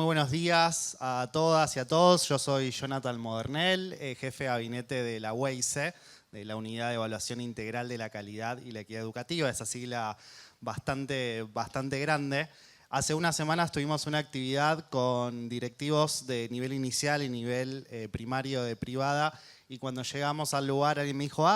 buenos días a todas y a todos. Yo soy Jonathan Modernel, jefe de gabinete de la UEICE, de la Unidad de Evaluación Integral de la Calidad y la Equidad Educativa, esa sigla bastante grande. Hace unas semanas tuvimos una actividad con directivos de nivel inicial y nivel primario de privada, y cuando llegamos al lugar alguien me dijo,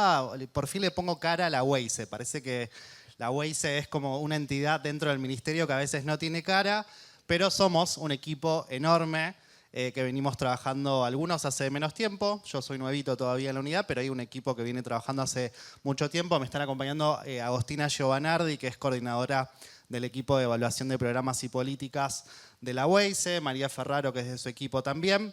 por fin le pongo cara a la UEICE. Parece que la UEICE es como una entidad dentro del ministerio que a veces no tiene cara, pero somos un equipo enorme que venimos trabajando algunos hace menos tiempo. Yo soy nuevito todavía en la unidad, pero hay un equipo que viene trabajando hace mucho tiempo. Me están acompañando Agostina Giovanardi, que es coordinadora del equipo de evaluación de programas y políticas de la UEICE, María Ferraro, que es de su equipo también.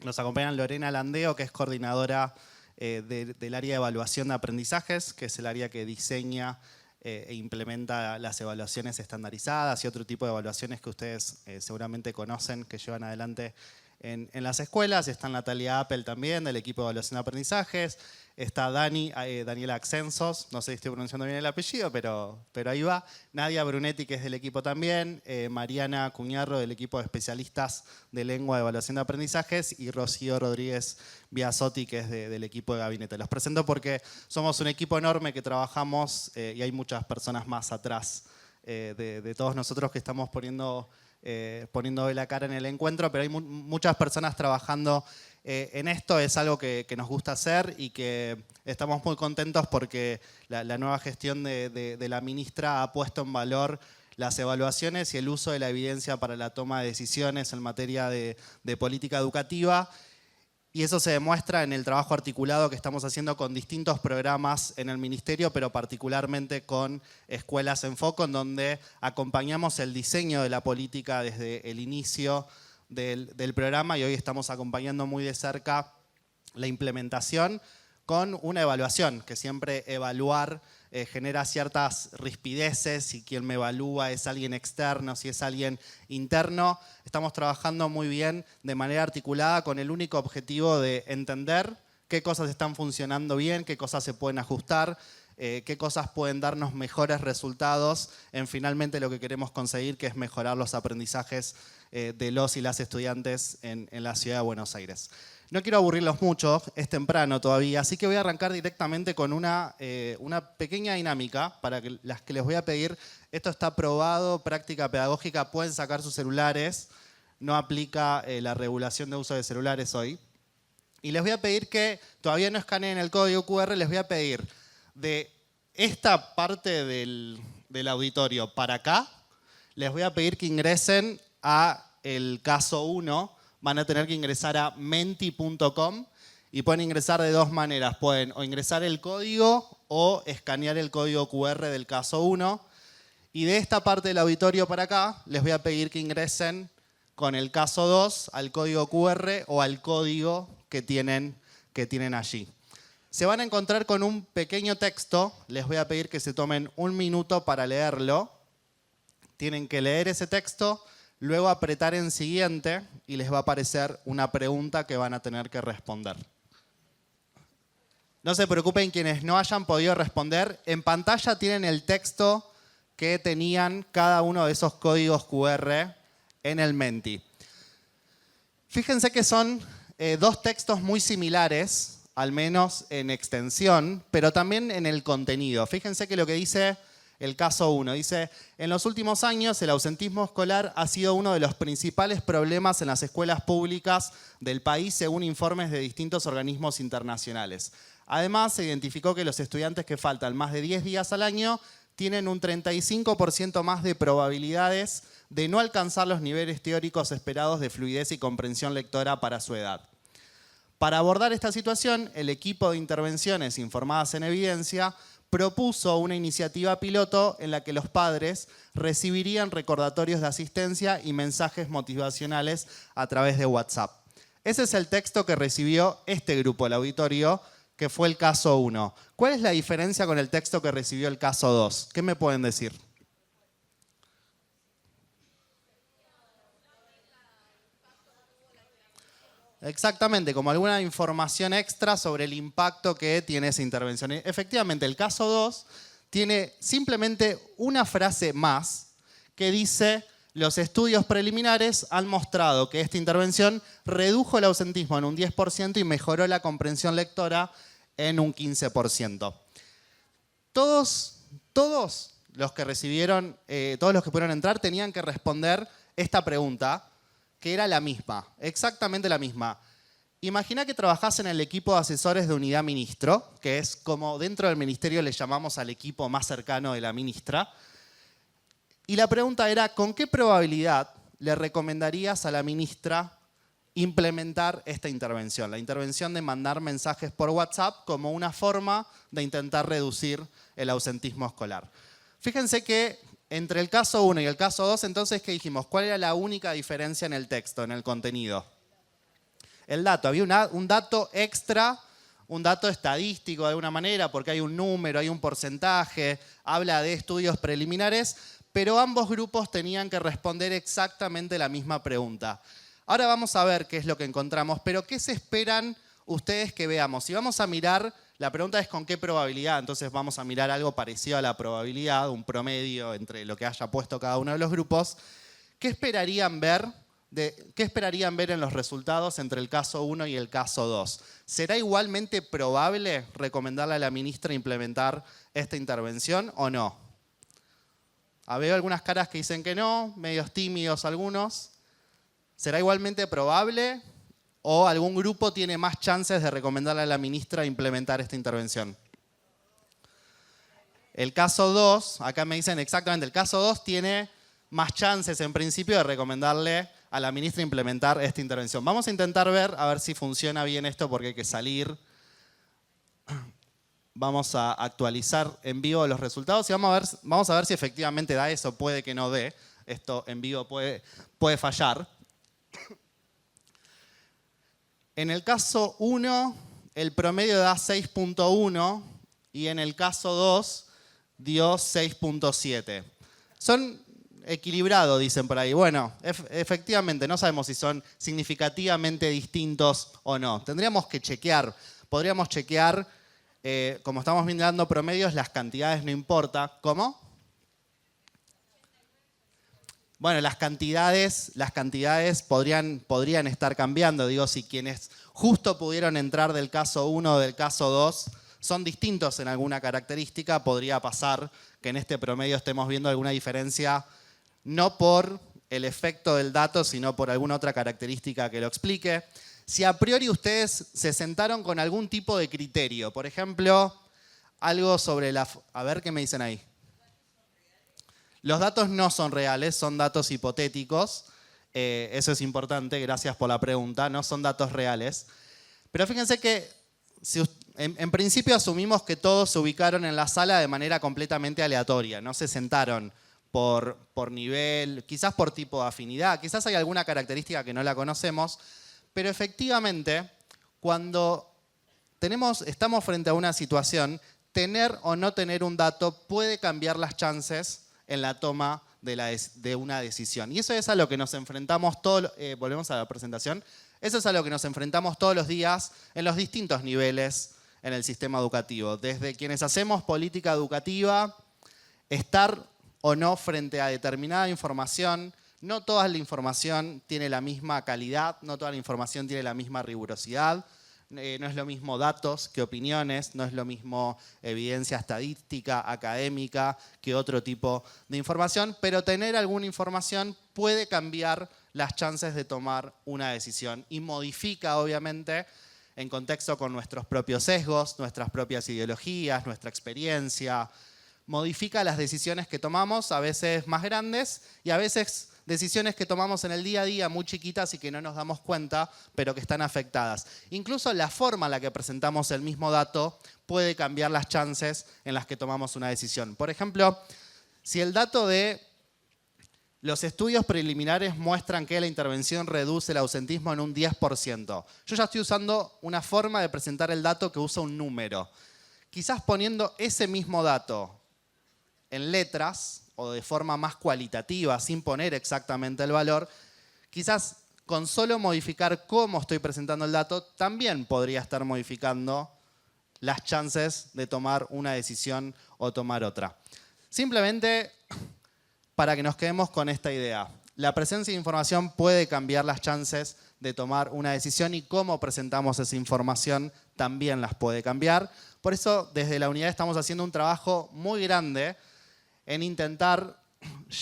Nos acompañan Lorena Landeo, que es coordinadora del área de evaluación de aprendizajes, que es el área que diseña e implementa las evaluaciones estandarizadas y otro tipo de evaluaciones que ustedes seguramente conocen, que llevan adelante en las escuelas. Está Natalia Appel también, del equipo de evaluación de aprendizajes. Está Daniela Axensos, no sé si estoy pronunciando bien el apellido, pero ahí va. Nadia Brunetti, que es del equipo también. Mariana Cuñarro, del equipo de especialistas de lengua de evaluación de aprendizajes. Y Rocío Rodríguez Biasotti, que es del equipo de gabinete. Los presento porque somos un equipo enorme que trabajamos y hay muchas personas más atrás de todos nosotros que estamos poniendo la cara en el encuentro, pero hay muchas personas trabajando en esto. Es algo que nos gusta hacer y que estamos muy contentos porque la nueva gestión de la ministra ha puesto en valor las evaluaciones y el uso de la evidencia para la toma de decisiones en materia de política educativa. Y eso se demuestra en el trabajo articulado que estamos haciendo con distintos programas en el ministerio, pero particularmente con Escuelas en Foco, en donde acompañamos el diseño de la política desde el inicio del programa, y hoy estamos acompañando muy de cerca la implementación con una evaluación, que siempre evaluar genera ciertas rispideces, si quien me evalúa es alguien externo, si es alguien interno. Estamos trabajando muy bien de manera articulada con el único objetivo de entender qué cosas están funcionando bien, qué cosas se pueden ajustar, qué cosas pueden darnos mejores resultados en finalmente lo que queremos conseguir, que es mejorar los aprendizajes de los y las estudiantes en la ciudad de Buenos Aires. No quiero aburrirlos mucho, es temprano todavía, así que voy a arrancar directamente con una pequeña dinámica para las que les voy a pedir. Esto está probado, práctica pedagógica, pueden sacar sus celulares, no aplica la regulación de uso de celulares hoy. Y les voy a pedir que todavía no escaneen el código QR, les voy a pedir de esta parte del auditorio para acá, les voy a pedir que ingresen a el caso 1. Van a tener que ingresar a menti.com y pueden ingresar de dos maneras. Pueden o ingresar el código o escanear el código QR del caso 1. Y de esta parte del auditorio para acá, les voy a pedir que ingresen con el caso 2 al código QR o al código que tienen allí. Se van a encontrar con un pequeño texto. Les voy a pedir que se tomen un minuto para leerlo. Tienen que leer ese texto, luego apretar en siguiente y les va a aparecer una pregunta que van a tener que responder. No se preocupen quienes no hayan podido responder. En pantalla tienen el texto que tenían cada uno de esos códigos QR en el Menti. Fíjense que son dos textos muy similares, al menos en extensión, pero también en el contenido. Fíjense que lo que dice el caso 1 dice: en los últimos años el ausentismo escolar ha sido uno de los principales problemas en las escuelas públicas del país, según informes de distintos organismos internacionales. Además, se identificó que los estudiantes que faltan más de 10 días al año tienen un 35% más de probabilidades de no alcanzar los niveles teóricos esperados de fluidez y comprensión lectora para su edad. Para abordar esta situación, el equipo de intervenciones informadas en evidencia propuso una iniciativa piloto en la que los padres recibirían recordatorios de asistencia y mensajes motivacionales a través de WhatsApp. Ese es el texto que recibió este grupo, el auditorio, que fue el caso 1. ¿Cuál es la diferencia con el texto que recibió el caso 2? ¿Qué me pueden decir? Exactamente, como alguna información extra sobre el impacto que tiene esa intervención. Efectivamente, el caso 2 tiene simplemente una frase más que dice: los estudios preliminares han mostrado que esta intervención redujo el ausentismo en un 10% y mejoró la comprensión lectora en un 15%. Todos los que recibieron, todos los que pudieron entrar tenían que responder esta pregunta, que era la misma, exactamente la misma. Imagina que trabajás en el equipo de asesores de unidad ministro, que es como dentro del ministerio le llamamos al equipo más cercano de la ministra. Y la pregunta era, ¿con qué probabilidad le recomendarías a la ministra implementar esta intervención? La intervención de mandar mensajes por WhatsApp como una forma de intentar reducir el ausentismo escolar. Fíjense que entre el caso 1 y el caso 2, entonces, ¿qué dijimos? ¿Cuál era la única diferencia en el texto, en el contenido? El dato. Había un dato extra, un dato estadístico de alguna manera, porque hay un número, hay un porcentaje, habla de estudios preliminares, pero ambos grupos tenían que responder exactamente la misma pregunta. Ahora vamos a ver qué es lo que encontramos, pero ¿qué se esperan ustedes que veamos? Si vamos a mirar, la pregunta es ¿con qué probabilidad? Entonces vamos a mirar algo parecido a la probabilidad, un promedio entre lo que haya puesto cada uno de los grupos. ¿Qué esperarían ver en los resultados entre el caso 1 y el caso 2? ¿Será igualmente probable recomendarle a la ministra implementar esta intervención o no? Veo algunas caras que dicen que no, medios tímidos algunos. ¿Será igualmente probable o algún grupo tiene más chances de recomendarle a la ministra implementar esta intervención? El caso 2, acá me dicen exactamente, el caso 2 tiene más chances en principio de recomendarle a la ministra implementar esta intervención. Vamos a intentar ver, a ver si funciona bien esto porque hay que salir. Vamos a actualizar en vivo los resultados y vamos a ver si efectivamente da eso, puede que no dé. Esto en vivo puede fallar. En el caso 1, el promedio da 6.1 y en el caso 2 dio 6.7. Son equilibrados, dicen por ahí. Bueno, efectivamente, no sabemos si son significativamente distintos o no. Tendríamos que chequear. Podríamos chequear, como estamos mirando promedios, las cantidades no importa. ¿Cómo? Bueno, las cantidades podrían estar cambiando. Digo, si quienes justo pudieron entrar del caso 1 o del caso 2 son distintos en alguna característica, podría pasar que en este promedio estemos viendo alguna diferencia, no por el efecto del dato, sino por alguna otra característica que lo explique. Si a priori ustedes se sentaron con algún tipo de criterio, por ejemplo, algo sobre la... A ver qué me dicen ahí. Los datos no son reales, son datos hipotéticos. Eso es importante, gracias por la pregunta. No son datos reales. Pero fíjense que en principio asumimos que todos se ubicaron en la sala de manera completamente aleatoria. No se sentaron por nivel, quizás por tipo de afinidad, quizás hay alguna característica que no la conocemos. Pero efectivamente, cuando estamos frente a una situación, tener o no tener un dato puede cambiar las chances en la toma de una decisión. Y eso es a lo que nos enfrentamos volvemos a la presentación. Eso es a lo que nos enfrentamos todos los días en los distintos niveles en el sistema educativo. Desde quienes hacemos política educativa, estar o no frente a determinada información. No toda la información tiene la misma calidad, no toda la información tiene la misma rigurosidad. No es lo mismo datos que opiniones, no es lo mismo evidencia estadística, académica, que otro tipo de información, pero tener alguna información puede cambiar las chances de tomar una decisión y modifica, obviamente, en contexto con nuestros propios sesgos, nuestras propias ideologías, nuestra experiencia, modifica las decisiones que tomamos, a veces más grandes y a veces decisiones que tomamos en el día a día muy chiquitas y que no nos damos cuenta, pero que están afectadas. Incluso la forma en la que presentamos el mismo dato puede cambiar las chances en las que tomamos una decisión. Por ejemplo, si el dato de los estudios preliminares muestran que la intervención reduce el ausentismo en un 10%, yo ya estoy usando una forma de presentar el dato que usa un número. Quizás poniendo ese mismo dato en letras, o de forma más cualitativa, sin poner exactamente el valor, quizás con solo modificar cómo estoy presentando el dato, también podría estar modificando las chances de tomar una decisión o tomar otra. Simplemente para que nos quedemos con esta idea. La presencia de información puede cambiar las chances de tomar una decisión y cómo presentamos esa información también las puede cambiar. Por eso, desde la unidad estamos haciendo un trabajo muy grande en intentar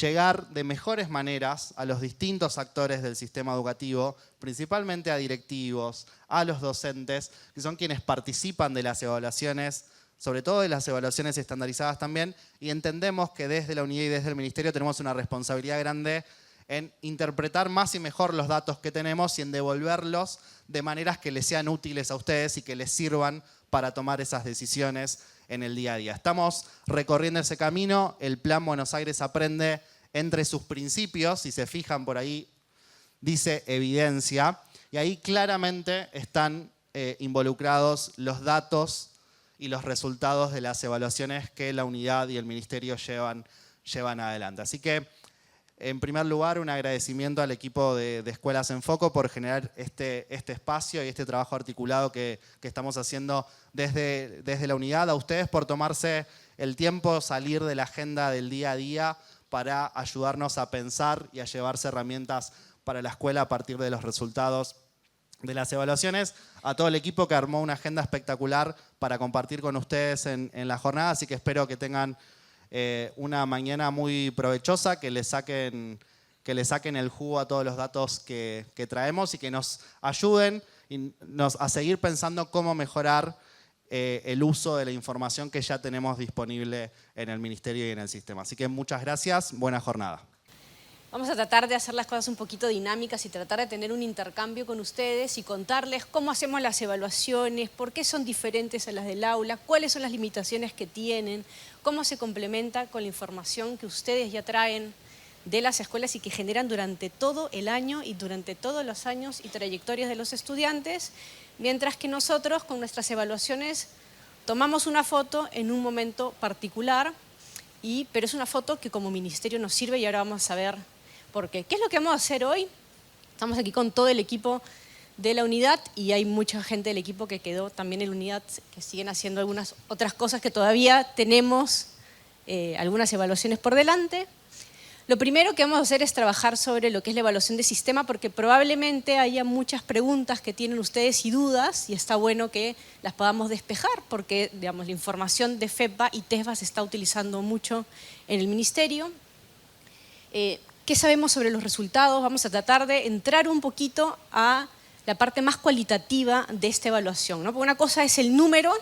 llegar de mejores maneras a los distintos actores del sistema educativo, principalmente a directivos, a los docentes, que son quienes participan de las evaluaciones, sobre todo de las evaluaciones estandarizadas también, y entendemos que desde la unidad y desde el ministerio tenemos una responsabilidad grande en interpretar más y mejor los datos que tenemos y en devolverlos de maneras que les sean útiles a ustedes y que les sirvan para tomar esas decisiones en el día a día. Estamos recorriendo ese camino. El Plan Buenos Aires Aprende, entre sus principios, si se fijan por ahí, dice evidencia, y ahí claramente están involucrados los datos y los resultados de las evaluaciones que la unidad y el ministerio llevan adelante. Así que, en primer lugar, un agradecimiento al equipo de Escuelas en Foco por generar este espacio y este trabajo articulado que estamos haciendo desde la unidad. A ustedes por tomarse el tiempo, salir de la agenda del día a día para ayudarnos a pensar y a llevarse herramientas para la escuela a partir de los resultados de las evaluaciones. A todo el equipo que armó una agenda espectacular para compartir con ustedes en la jornada, así que espero que tengan una mañana muy provechosa, que le saquen el jugo a todos los datos que traemos y que nos ayuden a seguir pensando cómo mejorar el uso de la información que ya tenemos disponible en el ministerio y en el sistema. Así que muchas gracias, buena jornada. Vamos a tratar de hacer las cosas un poquito dinámicas y tratar de tener un intercambio con ustedes y contarles cómo hacemos las evaluaciones, por qué son diferentes a las del aula, cuáles son las limitaciones que tienen, cómo se complementa con la información que ustedes ya traen de las escuelas y que generan durante todo el año y durante todos los años y trayectorias de los estudiantes, mientras que nosotros con nuestras evaluaciones tomamos una foto en un momento particular, pero es una foto que como ministerio nos sirve y ahora vamos a ver por qué. ¿Qué es lo que vamos a hacer hoy? Estamos aquí con todo el equipo de la unidad y hay mucha gente del equipo que quedó también en la unidad que siguen haciendo algunas otras cosas que todavía tenemos algunas evaluaciones por delante. Lo primero que vamos a hacer es trabajar sobre lo que es la evaluación de sistema porque probablemente haya muchas preguntas que tienen ustedes y dudas y está bueno que las podamos despejar porque digamos, la información de FEPA y TESBA se está utilizando mucho en el ministerio. ¿Qué sabemos sobre los resultados? Vamos a tratar de entrar un poquito a la parte más cualitativa de esta evaluación, ¿no? Porque una cosa es el número,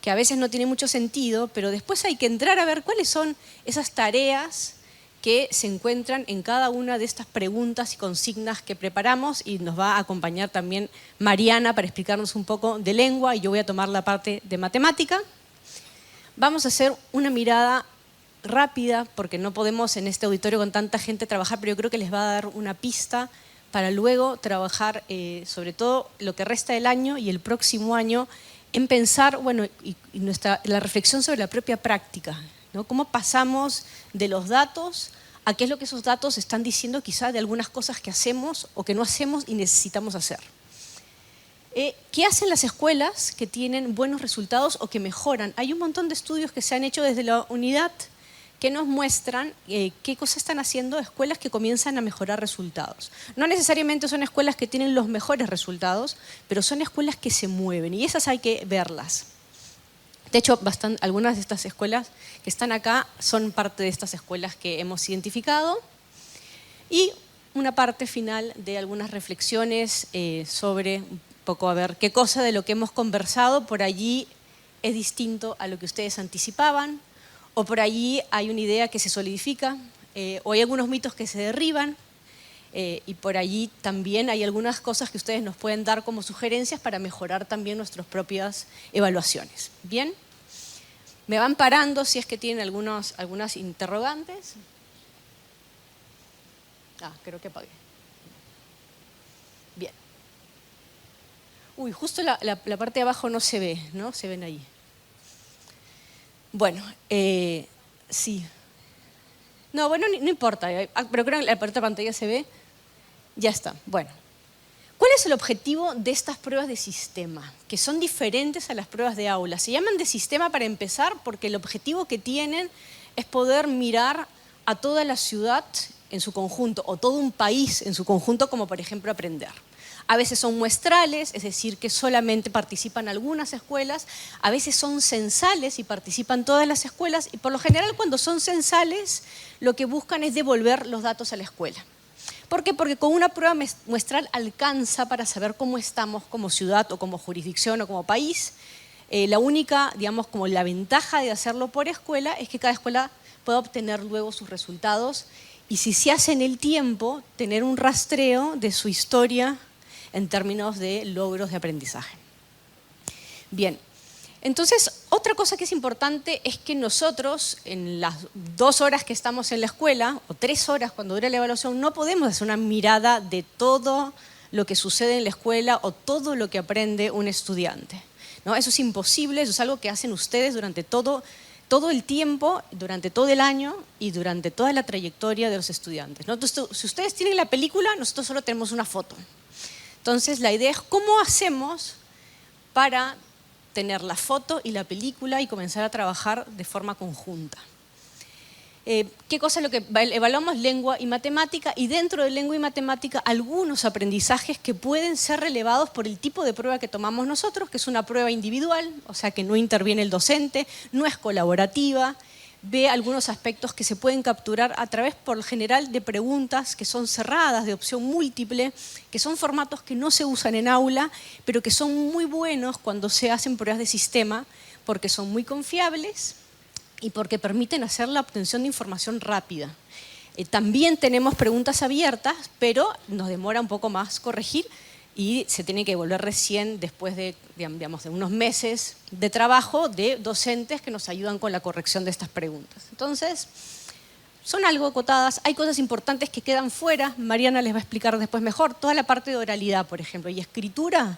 que a veces no tiene mucho sentido, pero después hay que entrar a ver cuáles son esas tareas que se encuentran en cada una de estas preguntas y consignas que preparamos y nos va a acompañar también Mariana para explicarnos un poco de lengua y yo voy a tomar la parte de matemática. Vamos a hacer una mirada rápida, porque no podemos en este auditorio con tanta gente trabajar, pero yo creo que les va a dar una pista para luego trabajar sobre todo lo que resta del año y el próximo año en pensar, bueno, la reflexión sobre la propia práctica, ¿no? Cómo pasamos de los datos a qué es lo que esos datos están diciendo quizá de algunas cosas que hacemos o que no hacemos y necesitamos hacer. ¿Qué hacen las escuelas que tienen buenos resultados o que mejoran? Hay un montón de estudios que se han hecho desde la unidad que nos muestran qué cosas están haciendo escuelas que comienzan a mejorar resultados. No necesariamente son escuelas que tienen los mejores resultados, pero son escuelas que se mueven y esas hay que verlas. De hecho, algunas de estas escuelas que están acá son parte de estas escuelas que hemos identificado. Y una parte final de algunas reflexiones sobre un poco a ver qué cosa de lo que hemos conversado por allí es distinto a lo que ustedes anticipaban, o por allí hay una idea que se solidifica, o hay algunos mitos que se derriban, y por allí también hay algunas cosas que ustedes nos pueden dar como sugerencias para mejorar también nuestras propias evaluaciones. ¿Bien? Me van parando si es que tienen algunas interrogantes. Creo que apagué. Bien. Uy, justo la parte de abajo no se ve, ¿no? Se ven ahí. Bueno, sí. No, bueno, no importa, pero creo que la parte de pantalla se ve. Ya está, bueno. ¿Cuál es el objetivo de estas pruebas de sistema? Que son diferentes a las pruebas de aula. Se llaman de sistema para empezar porque el objetivo que tienen es poder mirar a toda la ciudad en su conjunto o todo un país en su conjunto, como por ejemplo aprender. A veces son muestrales, es decir, que solamente participan algunas escuelas, a veces son censales y participan todas las escuelas, y por lo general cuando son censales lo que buscan es devolver los datos a la escuela. ¿Por qué? Porque con una prueba muestral alcanza para saber cómo estamos como ciudad o como jurisdicción o como país. La única, digamos, como la ventaja de hacerlo por escuela es que cada escuela puede obtener luego sus resultados y si se hace en el tiempo, tener un rastreo de su historia en términos de logros de aprendizaje. Bien, entonces otra cosa que es importante es que nosotros en las 2 horas que estamos en la escuela o 3 horas cuando dura la evaluación no podemos hacer una mirada de todo lo que sucede en la escuela o todo lo que aprende un estudiante, ¿no? Eso es imposible, eso es algo que hacen ustedes durante todo el tiempo, durante todo el año y durante toda la trayectoria de los estudiantes, ¿no? Entonces, si ustedes tienen la película, nosotros solo tenemos una foto. Entonces la idea es cómo hacemos para tener la foto y la película y comenzar a trabajar de forma conjunta. ¿Qué cosa es lo que evaluamos? Lengua y matemática, y dentro de lengua y matemática algunos aprendizajes que pueden ser relevados por el tipo de prueba que tomamos nosotros, que es una prueba individual, o sea que no interviene el docente, no es colaborativa, ve algunos aspectos que se pueden capturar a través, por lo general, de preguntas que son cerradas, de opción múltiple, que son formatos que no se usan en aula, pero que son muy buenos cuando se hacen pruebas de sistema, porque son muy confiables y porque permiten hacer la obtención de información rápida. También tenemos preguntas abiertas, pero nos demora un poco más corregir y se tiene que devolver recién después de, digamos, de unos meses de trabajo de docentes que nos ayudan con la corrección de estas preguntas. Entonces, son algo acotadas, hay cosas importantes que quedan fuera, Mariana les va a explicar después mejor, toda la parte de oralidad, por ejemplo, y escritura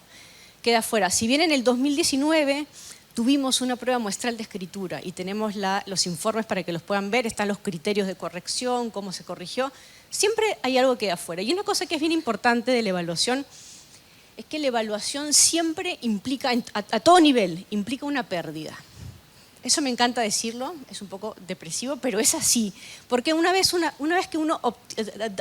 queda fuera. Si bien en el 2019 tuvimos una prueba muestral de escritura y tenemos los informes para que los puedan ver, están los criterios de corrección, cómo se corrigió, siempre hay algo que queda fuera. Y una cosa que es bien importante de la evaluación es que la evaluación siempre implica, a todo nivel, implica una pérdida. Eso me encanta decirlo, es un poco depresivo, pero es así. Porque una vez que uno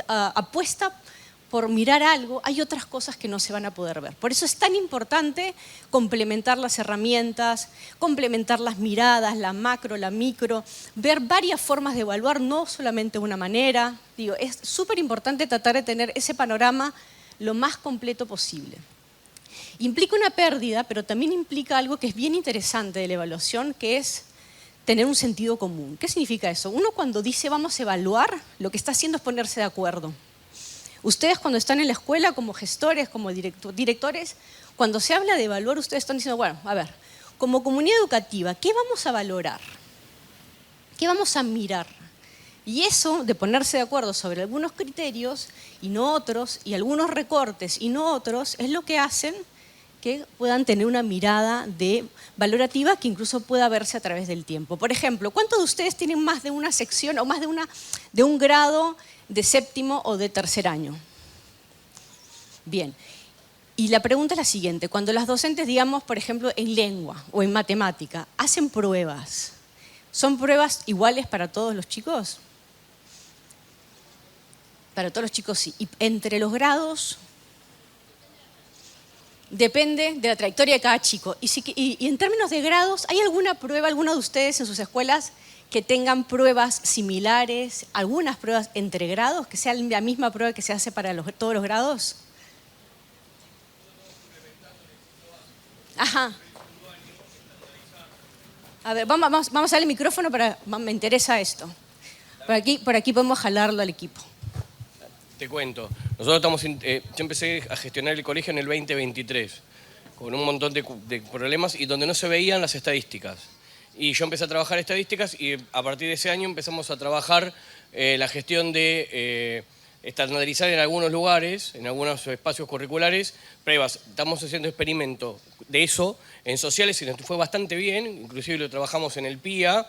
apuesta por mirar algo, hay otras cosas que no se van a poder ver. Por eso es tan importante complementar las herramientas, complementar las miradas, la macro, la micro, ver varias formas de evaluar, no solamente una manera. Digo, es súper importante tratar de tener ese panorama lo más completo posible. Implica una pérdida, pero también implica algo que es bien interesante de la evaluación, que es tener un sentido común. ¿Qué significa eso? Uno cuando dice vamos a evaluar, lo que está haciendo es ponerse de acuerdo. Ustedes cuando están en la escuela como gestores, como directores, cuando se habla de evaluar, ustedes están diciendo, bueno, a ver, como comunidad educativa, ¿qué vamos a valorar? ¿Qué vamos a mirar? Y eso de ponerse de acuerdo sobre algunos criterios y no otros, y algunos recortes y no otros, es lo que hacen que puedan tener una mirada valorativa que incluso pueda verse a través del tiempo. Por ejemplo, ¿cuántos de ustedes tienen más de una sección o más de un grado de 7º o de 3er año? Bien. Y la pregunta es la siguiente. Cuando las docentes, digamos, por ejemplo, en lengua o en matemática, hacen pruebas, ¿son pruebas iguales para todos los chicos? Para todos los chicos sí. ¿Y entre los grados? Depende de la trayectoria de cada chico. Y en términos de grados, ¿hay alguna prueba, alguno de ustedes en sus escuelas que tengan pruebas similares, algunas pruebas entre grados, que sea la misma prueba que se hace para todos los grados? Ajá. A ver, vamos a darle el micrófono, me interesa esto. Por aquí podemos jalarlo al equipo. Te cuento, nosotros yo empecé a gestionar el colegio en el 2023, con un montón de problemas y donde no se veían las estadísticas. Y yo empecé a trabajar estadísticas y a partir de ese año empezamos a trabajar la gestión de estandarizar en algunos lugares, en algunos espacios curriculares, pruebas. Estamos haciendo experimento de eso en sociales y nos fue bastante bien, inclusive lo trabajamos en el PIA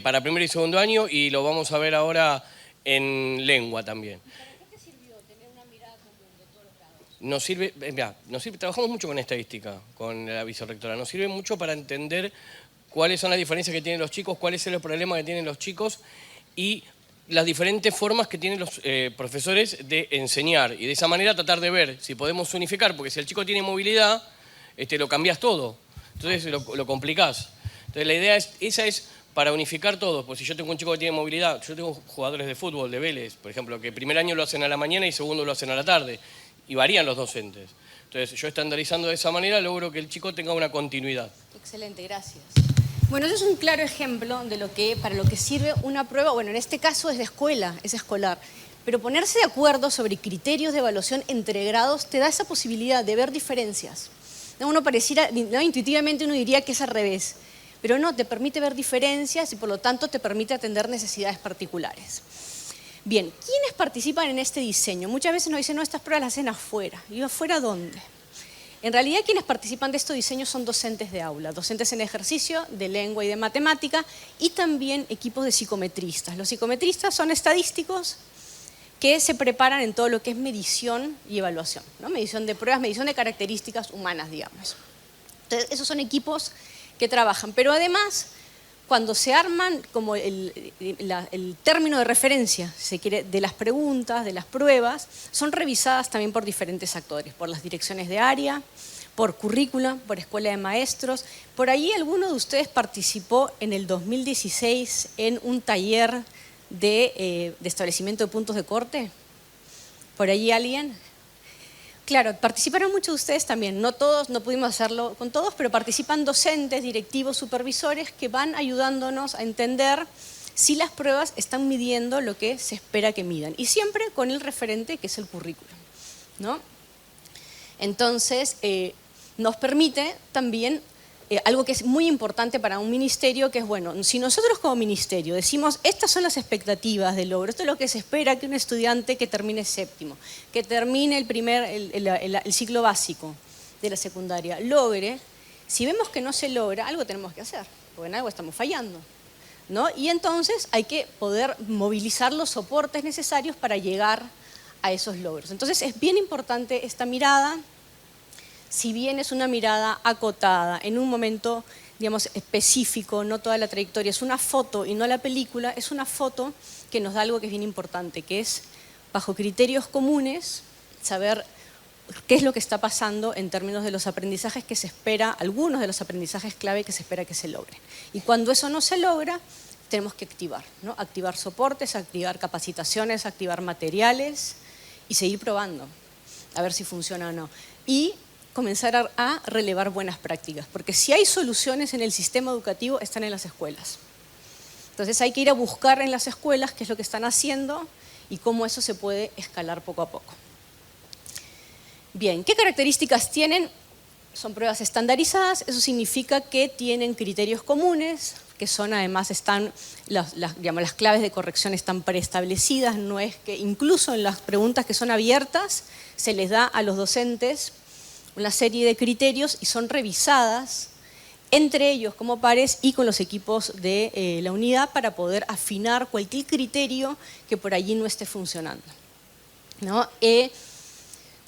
para primer y segundo año y lo vamos a ver ahora en lengua también. Nos sirve, trabajamos mucho con estadística, con la vicerrectora, nos sirve mucho para entender cuáles son las diferencias que tienen los chicos, cuáles son los problemas que tienen los chicos y las diferentes formas que tienen los profesores de enseñar y de esa manera tratar de ver si podemos unificar, porque si el chico tiene movilidad, lo cambias todo, entonces lo complicás. Entonces la idea esa es para unificar todo, pues si yo tengo un chico que tiene movilidad, yo tengo jugadores de fútbol, de Vélez, por ejemplo, que primer año lo hacen a la mañana y segundo lo hacen a la tarde, y varían los docentes. Entonces yo estandarizando de esa manera logro que el chico tenga una continuidad. Excelente, gracias. Bueno, eso es un claro ejemplo de para lo que sirve una prueba. Bueno, en este caso es de escuela, es escolar. Pero ponerse de acuerdo sobre criterios de evaluación entre grados te da esa posibilidad de ver diferencias. Uno pareciera, ¿no? Intuitivamente uno diría que es al revés. Pero no, te permite ver diferencias y por lo tanto te permite atender necesidades particulares. Bien, ¿quiénes participan en este diseño? Muchas veces nos dicen, no, estas pruebas las hacen afuera. ¿Y afuera dónde? En realidad, quienes participan de estos diseños son docentes de aula, docentes en ejercicio de lengua y de matemática y también equipos de psicometristas. Los psicometristas son estadísticos que se preparan en todo lo que es medición y evaluación, ¿no? Medición de pruebas, medición de características humanas, digamos. Entonces, esos son equipos que trabajan, pero además, cuando se arman como el término de referencia, si se quiere, de las preguntas, de las pruebas, son revisadas también por diferentes actores, por las direcciones de área, por currícula, por escuela de maestros. Por ahí alguno de ustedes participó en el 2016 en un taller de establecimiento de puntos de corte. ¿Por allí alguien? Claro, participaron muchos de ustedes también, no todos, no pudimos hacerlo con todos, pero participan docentes, directivos, supervisores que van ayudándonos a entender si las pruebas están midiendo lo que se espera que midan. Y siempre con el referente que es el currículum, ¿no? Entonces, nos permite también algo que es muy importante para un ministerio, que es, bueno, si nosotros como ministerio decimos, estas son las expectativas de logro, esto es lo que se espera que un estudiante que termine séptimo, que termine el ciclo básico de la secundaria, logre, si vemos que no se logra, algo tenemos que hacer, porque en algo estamos fallando, ¿no? Y entonces hay que poder movilizar los soportes necesarios para llegar a esos logros. Entonces es bien importante esta mirada. Si bien es una mirada acotada, en un momento, digamos, específico, no toda la trayectoria, es una foto y no la película, es una foto que nos da algo que es bien importante, que es, bajo criterios comunes, saber qué es lo que está pasando en términos de los aprendizajes que se espera, algunos de los aprendizajes clave que se espera que se logren. Y cuando eso no se logra, tenemos que activar, ¿no? Activar soportes, activar capacitaciones, activar materiales y seguir probando, a ver si funciona o no. Y comenzar a relevar buenas prácticas, porque si hay soluciones en el sistema educativo, están en las escuelas. Entonces hay que ir a buscar en las escuelas qué es lo que están haciendo y cómo eso se puede escalar poco a poco. Bien, ¿qué características tienen? Son pruebas estandarizadas, eso significa que tienen criterios comunes, que son además, las claves de corrección están preestablecidas, no es que incluso en las preguntas que son abiertas se les da a los docentes una serie de criterios y son revisadas entre ellos como pares y con los equipos de la unidad para poder afinar cualquier criterio que por allí no esté funcionando, ¿no?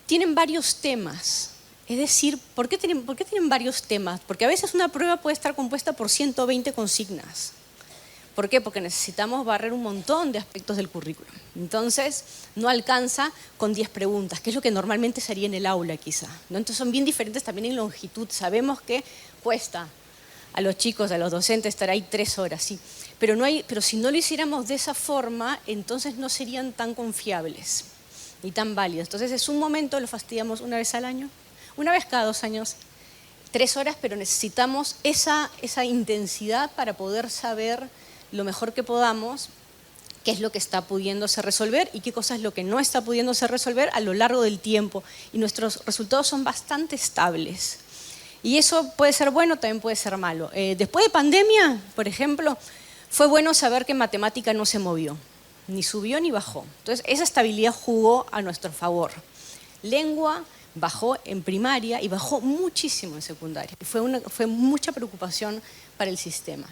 Tienen varios temas, es decir, ¿por qué tienen varios temas? Porque a veces una prueba puede estar compuesta por 120 consignas. ¿Por qué? Porque necesitamos barrer un montón de aspectos del currículum. Entonces, no alcanza con 10 preguntas, que es lo que normalmente se haría en el aula quizá, ¿no? Entonces son bien diferentes también en longitud. Sabemos que cuesta a los chicos, a los docentes estar ahí 3 horas, sí. Pero si no lo hiciéramos de esa forma, entonces no serían tan confiables ni tan válidos. Entonces es un momento, lo fastidiamos una vez al año, una vez cada 2 años, 3 horas, pero necesitamos esa intensidad para poder saber lo mejor que podamos qué es lo que está pudiéndose resolver y qué cosa es lo que no está pudiéndose resolver a lo largo del tiempo. Y nuestros resultados son bastante estables. Y eso puede ser bueno, también puede ser malo. Después de pandemia, por ejemplo, fue bueno saber que matemática no se movió, ni subió ni bajó. Entonces, esa estabilidad jugó a nuestro favor. Lengua bajó en primaria y bajó muchísimo en secundaria. Fue mucha preocupación para el sistema.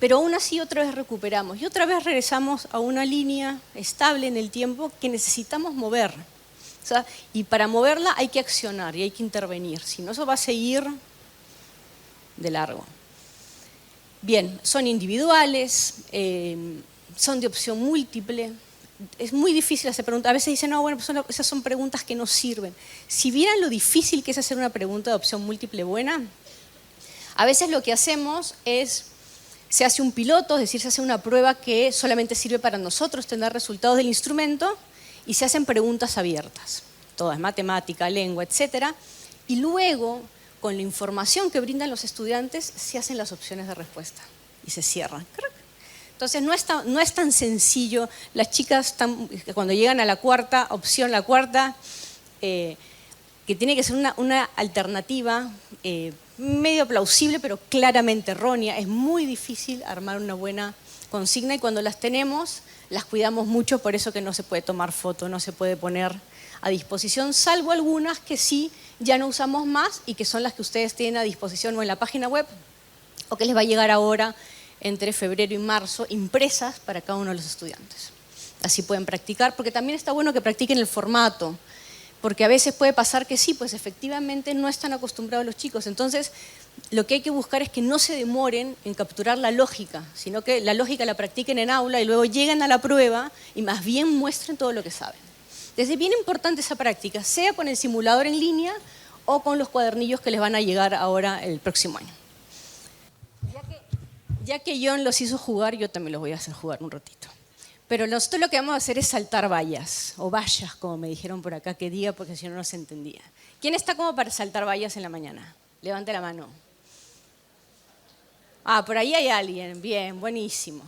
Pero aún así otra vez recuperamos y otra vez regresamos a una línea estable en el tiempo que necesitamos mover. O sea, y para moverla hay que accionar y hay que intervenir, si no eso va a seguir de largo. Bien, son individuales, son de opción múltiple. Es muy difícil hacer preguntas. A veces dicen, no, bueno, pues esas son preguntas que no sirven. Si vieran lo difícil que es hacer una pregunta de opción múltiple buena, a veces lo que hacemos es, se hace un piloto, es decir, se hace una prueba que solamente sirve para nosotros tener resultados del instrumento y se hacen preguntas abiertas. Todas, matemática, lengua, etc. Y luego, con la información que brindan los estudiantes, se hacen las opciones de respuesta y se cierran. Entonces no es tan sencillo. Las chicas cuando llegan a la cuarta opción, la cuarta, que tiene que ser una alternativa medio plausible, pero claramente errónea, es muy difícil armar una buena consigna y cuando las tenemos, las cuidamos mucho, por eso que no se puede tomar foto, no se puede poner a disposición, salvo algunas que sí ya no usamos más y que son las que ustedes tienen a disposición o en la página web o que les va a llegar ahora entre febrero y marzo, impresas para cada uno de los estudiantes. Así pueden practicar, porque también está bueno que practiquen el formato, porque a veces puede pasar que sí, pues efectivamente no están acostumbrados los chicos. Entonces, lo que hay que buscar es que no se demoren en capturar la lógica, sino que la lógica la practiquen en aula y luego lleguen a la prueba y más bien muestren todo lo que saben. Entonces, es bien importante esa práctica, sea con el simulador en línea o con los cuadernillos que les van a llegar ahora el próximo año. Ya que John los hizo jugar, yo también los voy a hacer jugar un ratito. Pero nosotros lo que vamos a hacer es saltar vallas, o vallas, como me dijeron por acá que diga, porque si no, no se entendía. ¿Quién está como para saltar vallas en la mañana? Levante la mano. Ah, por ahí hay alguien. Bien, buenísimo.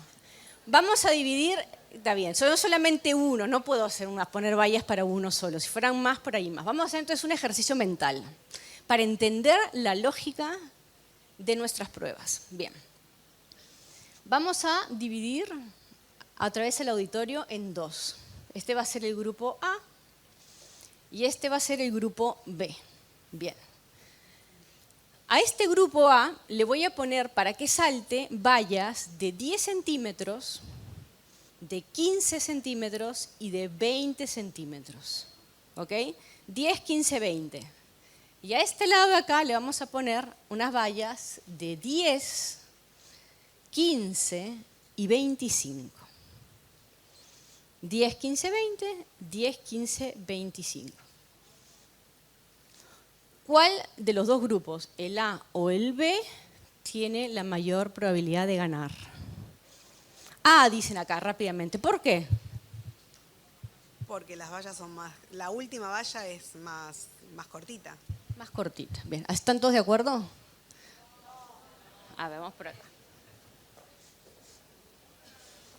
Vamos a dividir, está bien, son solamente uno, no puedo poner vallas para uno solo. Si fueran más, por ahí más. Vamos a hacer entonces un ejercicio mental para entender la lógica de nuestras pruebas. Bien. Vamos a dividir a través del auditorio en dos. Este va a ser el grupo A y este va a ser el grupo B. Bien. A este grupo A le voy a poner para que salte vallas de 10 centímetros, de 15 centímetros y de 20 centímetros. ¿Ok? 10, 15, 20. Y a este lado de acá le vamos a poner unas vallas de 10, 15 y 25. 10, 15, 20, 10, 15, 25. ¿Cuál de los dos grupos, el A o el B, tiene la mayor probabilidad de ganar? A, dicen acá rápidamente. ¿Por qué? Porque las vallas son más... La última valla es más cortita. Más cortita. Bien. ¿Están todos de acuerdo? A ver, vamos por acá.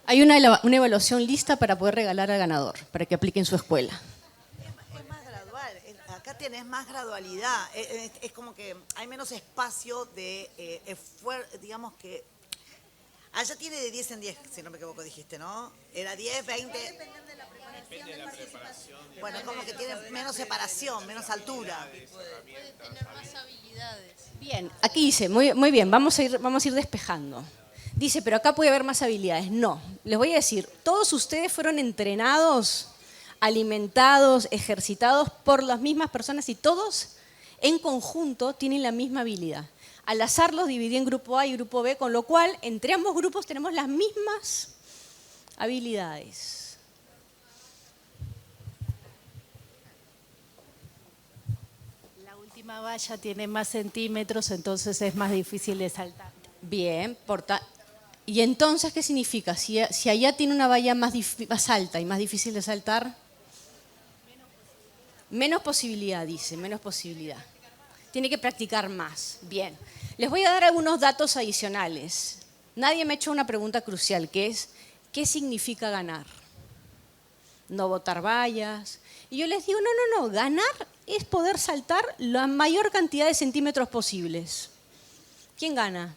Hay una evaluación lista para poder regalar al ganador, para que aplique en su escuela. Es más gradual, acá tenés más gradualidad, es como que hay menos espacio de esfuerzo, digamos que... Allá tiene de 10 en 10, si no me equivoco dijiste, ¿no? Era 10, 20... Depende de la preparación. Bueno, es como que tiene menos separación, menos altura. Puede tener más habilidades. Bien, aquí dice, muy bien, vamos a ir despejando. Dice, pero acá puede haber más habilidades. No, les voy a decir, todos ustedes fueron entrenados, alimentados, ejercitados por las mismas personas y todos en conjunto tienen la misma habilidad. Al azar los dividí en grupo A y grupo B, con lo cual entre ambos grupos tenemos las mismas habilidades. La última valla tiene más centímetros, entonces es más difícil de saltar. Bien, ¿y entonces qué significa? Si allá tiene una valla más alta y más difícil de saltar, menos posibilidad, dice, menos posibilidad. Tiene que practicar más. Bien. Les voy a dar algunos datos adicionales. Nadie me ha hecho una pregunta crucial, que es, ¿qué significa ganar? No botar vallas. Y yo les digo, no, ganar es poder saltar la mayor cantidad de centímetros posibles. ¿Quién gana?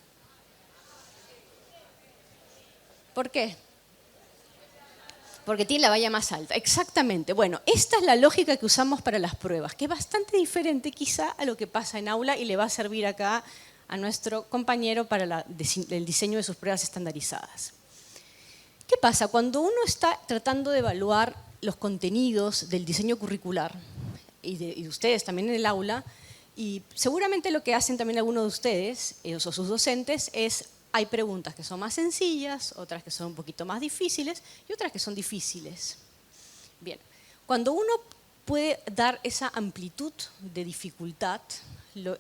¿Por qué? Porque tiene la valla más alta. Exactamente. Bueno, esta es la lógica que usamos para las pruebas, que es bastante diferente quizá a lo que pasa en aula y le va a servir acá a nuestro compañero para el diseño de sus pruebas estandarizadas. ¿Qué pasa? Cuando uno está tratando de evaluar los contenidos del diseño curricular, y de ustedes también en el aula, y seguramente lo que hacen también algunos de ustedes, o sus docentes, es hay preguntas que son más sencillas, otras que son un poquito más difíciles y otras que son difíciles. Bien, cuando uno puede dar esa amplitud de dificultad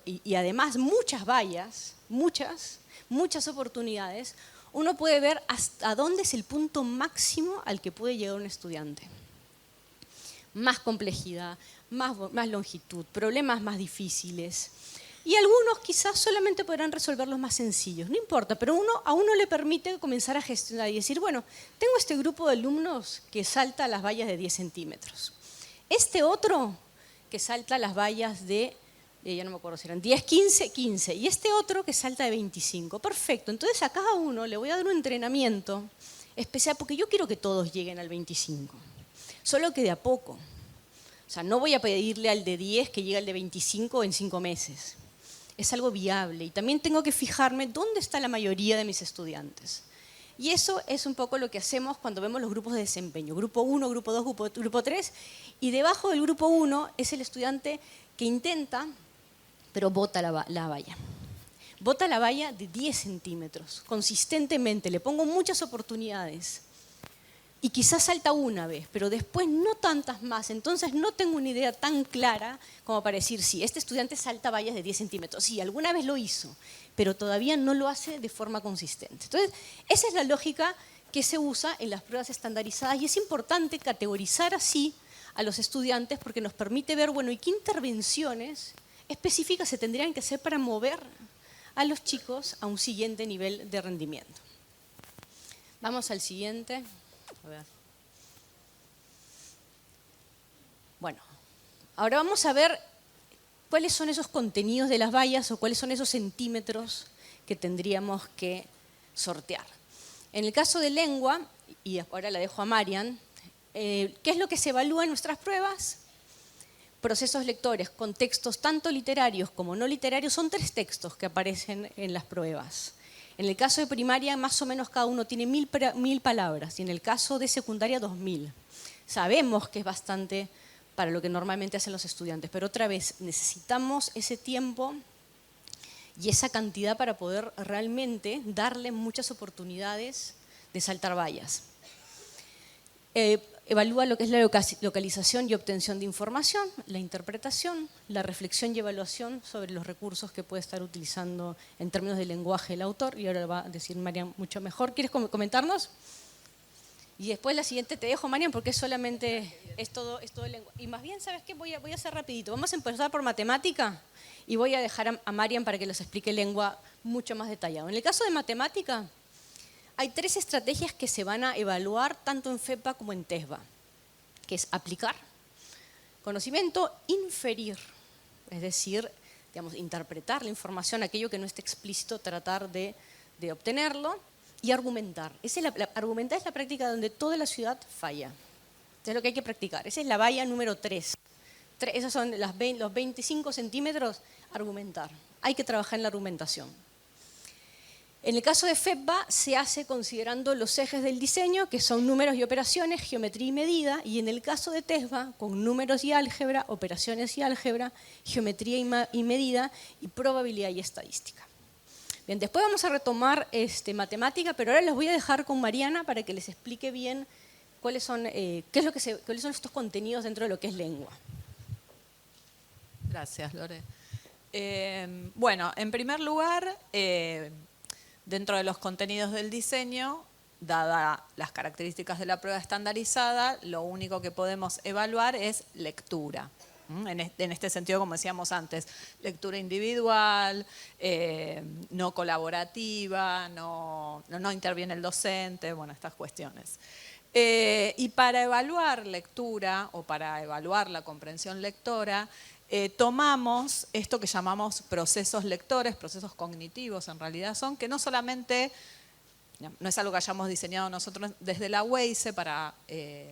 y además muchas vallas, muchas oportunidades, uno puede ver hasta dónde es el punto máximo al que puede llegar un estudiante. Más complejidad, más longitud, problemas más difíciles. Y algunos quizás solamente podrán resolver los más sencillos, no importa, pero a uno le permite comenzar a gestionar y decir, bueno, tengo este grupo de alumnos que salta las vallas de 10 centímetros. Este otro que salta las vallas de, ya no me acuerdo si eran 10, 15, y este otro que salta de 25. Perfecto, entonces a cada uno le voy a dar un entrenamiento especial porque yo quiero que todos lleguen al 25, solo que de a poco. O sea, no voy a pedirle al de 10 que llegue al de 25 en 5 meses. Es algo viable y también tengo que fijarme dónde está la mayoría de mis estudiantes. Y eso es un poco lo que hacemos cuando vemos los grupos de desempeño. Grupo 1, grupo 2, grupo 3. Y debajo del grupo 1 es el estudiante que intenta, pero bota la valla. Bota la valla de 10 centímetros, consistentemente. Le pongo muchas oportunidades. Y quizás salta una vez, pero después no tantas más. Entonces no tengo una idea tan clara como para decir, sí, este estudiante salta vallas de 10 centímetros. Sí, alguna vez lo hizo, pero todavía no lo hace de forma consistente. Entonces, esa es la lógica que se usa en las pruebas estandarizadas y es importante categorizar así a los estudiantes porque nos permite ver, bueno, ¿y qué intervenciones específicas se tendrían que hacer para mover a los chicos a un siguiente nivel de rendimiento? Vamos al siguiente. A ver. Bueno, ahora vamos a ver cuáles son esos contenidos de las vallas o cuáles son esos centímetros que tendríamos que sortear. En el caso de lengua, y ahora la dejo a Marian, ¿qué es lo que se evalúa en nuestras pruebas? Procesos lectores con textos tanto literarios como no literarios, son 3 textos que aparecen en las pruebas. En el caso de primaria, más o menos cada uno tiene 1000 palabras y en el caso de secundaria, 2000. Sabemos que es bastante para lo que normalmente hacen los estudiantes, pero otra vez necesitamos ese tiempo y esa cantidad para poder realmente darle muchas oportunidades de saltar vallas. Evalúa lo que es la localización y obtención de información, la interpretación, la reflexión y evaluación sobre los recursos que puede estar utilizando en términos de lenguaje el autor, y ahora lo va a decir Marian mucho mejor. ¿Quieres comentarnos? Y después la siguiente te dejo, Marian, porque es todo lengua. Y más bien, ¿sabes qué? Voy a hacer rapidito. Vamos a empezar por matemática y voy a dejar a Marian para que les explique lengua mucho más detallado. En el caso de matemática, hay 3 estrategias que se van a evaluar tanto en FEPA como en TESBA, que es aplicar, conocimiento, inferir, es decir, digamos, interpretar la información, aquello que no esté explícito, tratar de obtenerlo, y argumentar. Argumentar es la práctica donde toda la ciudad falla. Es lo que hay que practicar. Esa es la valla número 3. Esos son los 25 centímetros, argumentar. Hay que trabajar en la argumentación. En el caso de FEPA se hace considerando los ejes del diseño, que son números y operaciones, geometría y medida, y en el caso de TESBA, con números y álgebra, operaciones y álgebra, geometría y medida, y probabilidad y estadística. Bien, después vamos a retomar matemática, pero ahora les voy a dejar con Mariana para que les explique bien cuáles son estos contenidos dentro de lo que es lengua. Gracias, Lore. Bueno, en primer lugar, dentro de los contenidos del diseño, dadas las características de la prueba estandarizada, lo único que podemos evaluar es lectura. En este sentido, como decíamos antes, lectura individual, no colaborativa, no interviene el docente, bueno, estas cuestiones. Y para evaluar lectura o para evaluar la comprensión lectora, tomamos esto que llamamos procesos lectores, procesos cognitivos en realidad son, que no solamente, no es algo que hayamos diseñado nosotros desde la WEISE para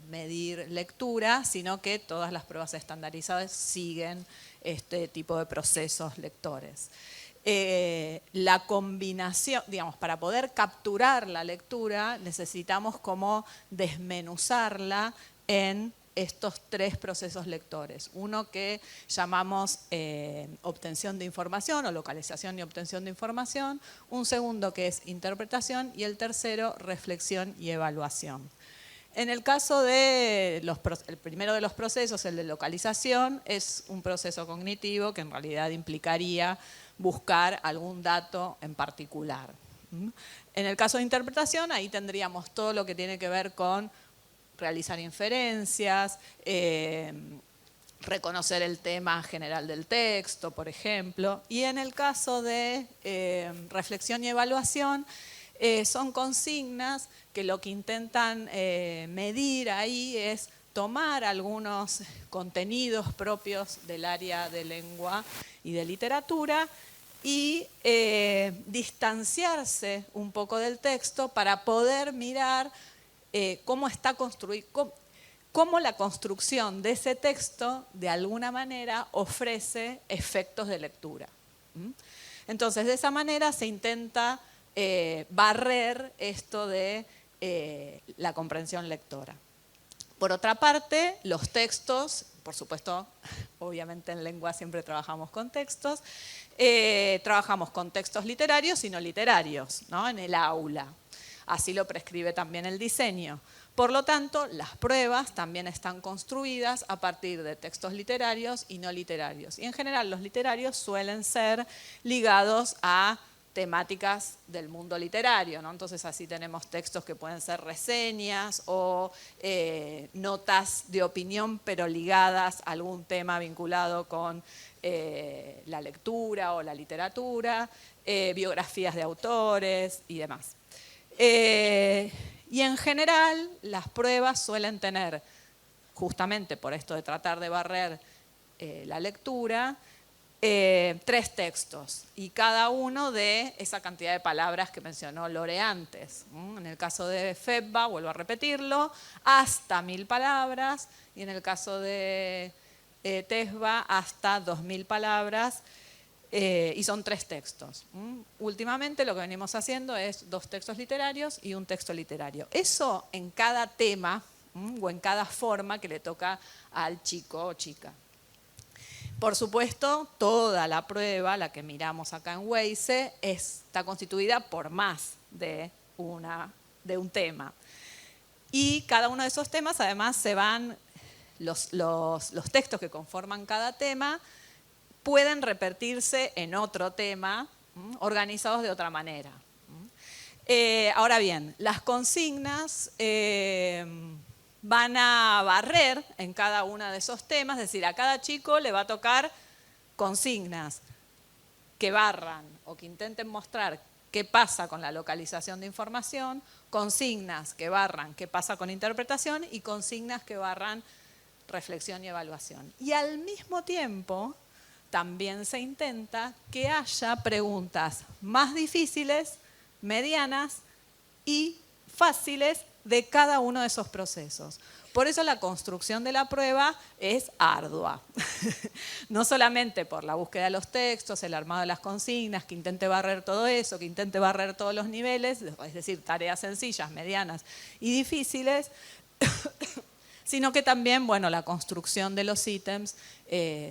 medir lectura, sino que todas las pruebas estandarizadas siguen este tipo de procesos lectores. La combinación, digamos, para poder capturar la lectura necesitamos como desmenuzarla en estos tres procesos lectores. Uno que llamamos obtención de información o localización y obtención de información, un segundo que es interpretación y el tercero reflexión y evaluación. En el caso de el primero de los procesos, el de localización, es un proceso cognitivo que en realidad implicaría buscar algún dato en particular. En el caso de interpretación, ahí tendríamos todo lo que tiene que ver con realizar inferencias, reconocer el tema general del texto, por ejemplo. Y en el caso de reflexión y evaluación, son consignas que lo que intentan medir ahí es tomar algunos contenidos propios del área de lengua y de literatura y distanciarse un poco del texto para poder mirar cómo está construido, cómo la construcción de ese texto de alguna manera ofrece efectos de lectura. Entonces, de esa manera se intenta barrer esto de la comprensión lectora. Por otra parte, los textos, por supuesto, obviamente en lengua siempre trabajamos con textos literarios y no literarios, ¿no? En el aula. Así lo prescribe también el diseño. Por lo tanto, las pruebas también están construidas a partir de textos literarios y no literarios. Y en general los literarios suelen ser ligados a temáticas del mundo literario, ¿no? Entonces así tenemos textos que pueden ser reseñas o notas de opinión, pero ligadas a algún tema vinculado con la lectura o la literatura, biografías de autores y demás. Y en general las pruebas suelen tener, justamente por esto de tratar de barrer la lectura, 3 textos y cada uno de esa cantidad de palabras que mencionó Lore antes. En el caso de FEBA, vuelvo a repetirlo, hasta 1000 palabras y en el caso de TESBA hasta 2000 palabras y son 3 textos. Últimamente lo que venimos haciendo es 2 textos literarios y un texto literario. Eso en cada tema o en cada forma que le toca al chico o chica. Por supuesto, toda la prueba, la que miramos acá en Weise, está constituida por más de un tema. Y cada uno de esos temas, además, se van, los textos que conforman cada tema pueden repetirse en otro tema, organizados de otra manera. Ahora bien, las consignas van a barrer en cada uno de esos temas, es decir, a cada chico le va a tocar consignas que barran o que intenten mostrar qué pasa con la localización de información, consignas que barran qué pasa con interpretación y consignas que barran reflexión y evaluación. Y al mismo tiempo también se intenta que haya preguntas más difíciles, medianas y fáciles de cada uno de esos procesos. Por eso la construcción de la prueba es ardua. No solamente por la búsqueda de los textos, el armado de las consignas, que intente barrer todo eso, que intente barrer todos los niveles, es decir, tareas sencillas, medianas y difíciles, sino que también, bueno, la construcción de los ítems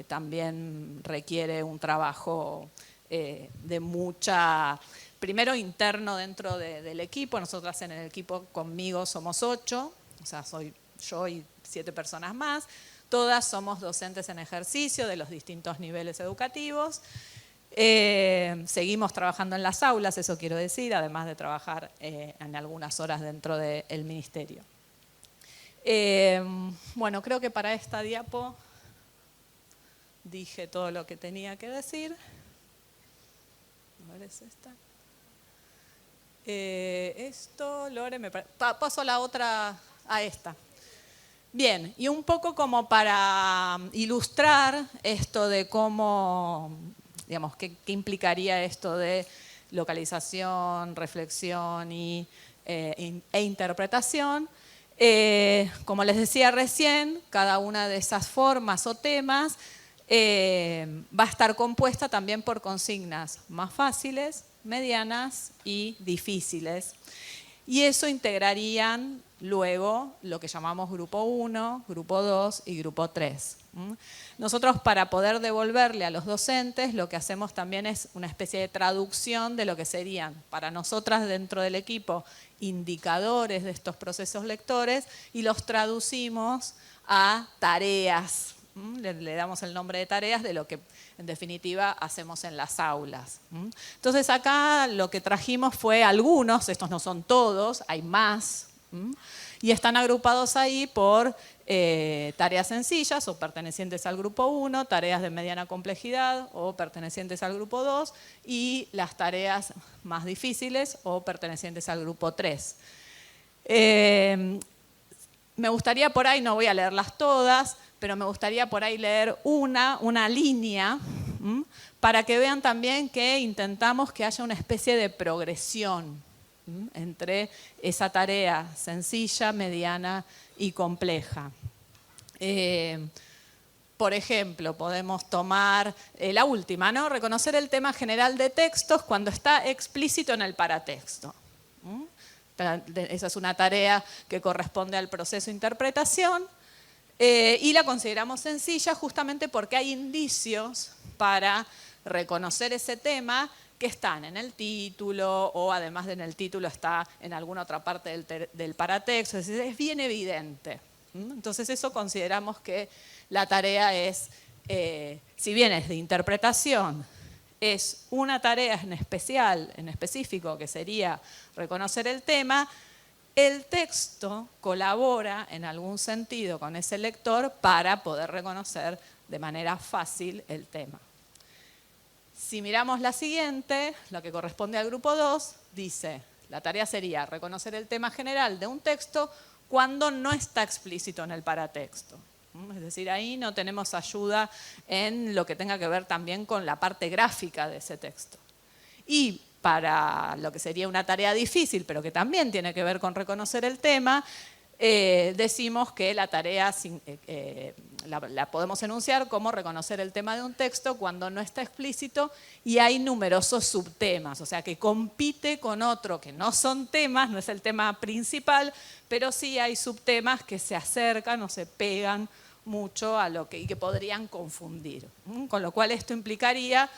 también requiere un trabajo de mucha... Primero interno dentro del equipo, nosotras en el equipo conmigo somos 8, o sea, soy yo y 7 personas más, todas somos docentes en ejercicio de los distintos niveles educativos, seguimos trabajando en las aulas, eso quiero decir, además de trabajar en algunas horas dentro del ministerio. Bueno, creo que para esta diapo dije todo lo que tenía que decir. A ver, ¿es esta? Esto, Lore, paso a la otra, a esta. Bien, y un poco como para ilustrar esto de cómo, digamos, qué implicaría esto de localización, reflexión e interpretación. Como les decía recién, cada una de esas formas o temas va a estar compuesta también por consignas más fáciles, medianas y difíciles. Y eso integrarían luego lo que llamamos grupo 1, grupo 2 y grupo 3. Nosotros, para poder devolverle a los docentes, lo que hacemos también es una especie de traducción de lo que serían para nosotras dentro del equipo indicadores de estos procesos lectores y los traducimos a tareas. Le damos el nombre de tareas de lo que en definitiva hacemos en las aulas. Entonces acá lo que trajimos fue algunos, estos no son todos, hay más, y están agrupados ahí por tareas sencillas o pertenecientes al grupo 1, tareas de mediana complejidad o pertenecientes al grupo 2 y las tareas más difíciles o pertenecientes al grupo 3. Me gustaría por ahí, no voy a leerlas todas, pero me gustaría por ahí leer una línea para que vean también que intentamos que haya una especie de progresión entre esa tarea sencilla, mediana y compleja. Por ejemplo, podemos tomar la última, ¿no? Reconocer el tema general de textos cuando está explícito en el paratexto. Esa es una tarea que corresponde al proceso de interpretación y la consideramos sencilla justamente porque hay indicios para reconocer ese tema que están en el título o además de en el título está en alguna otra parte del paratexto, es decir, es bien evidente. Entonces eso consideramos que la tarea es, si bien es de interpretación, es una tarea en específico, que sería reconocer el tema, el texto colabora en algún sentido con ese lector para poder reconocer de manera fácil el tema. Si miramos la siguiente, la que corresponde al grupo 2, dice, la tarea sería reconocer el tema general de un texto cuando no está explícito en el paratexto. Es decir, ahí no tenemos ayuda en lo que tenga que ver también con la parte gráfica de ese texto. Y para lo que sería una tarea difícil, pero que también tiene que ver con reconocer el tema, decimos que la tarea la podemos enunciar como reconocer el tema de un texto cuando no está explícito y hay numerosos subtemas, o sea que compite con otro que no son temas, no es el tema principal, pero sí hay subtemas que se acercan o se pegan mucho a lo y que podrían confundir. Con lo cual esto implicaría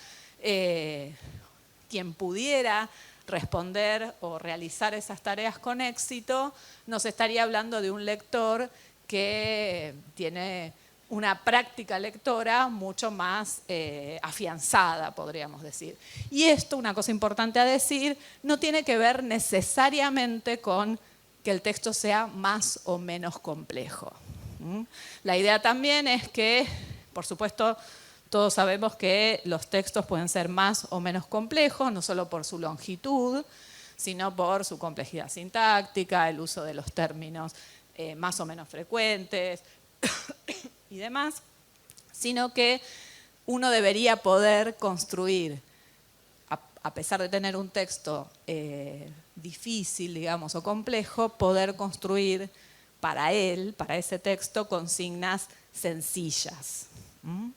quien pudiera responder o realizar esas tareas con éxito, nos estaría hablando de un lector que tiene una práctica lectora mucho más afianzada, podríamos decir. Y esto, una cosa importante a decir, no tiene que ver necesariamente con que el texto sea más o menos complejo. La idea también es que, por supuesto, todos sabemos que los textos pueden ser más o menos complejos, no solo por su longitud, sino por su complejidad sintáctica, el uso de los términos más o menos frecuentes y demás, sino que uno debería poder construir, a pesar de tener un texto difícil, digamos, o complejo, poder construir para ese texto, consignas sencillas.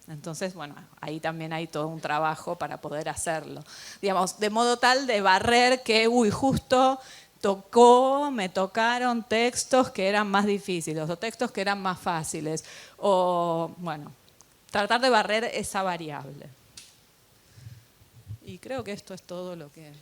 Entonces, bueno, ahí también hay todo un trabajo para poder hacerlo. Digamos, de modo tal de barrer que, justo me tocaron textos que eran más difíciles o textos que eran más fáciles. O, bueno, tratar de barrer esa variable. Y creo que esto es todo lo que...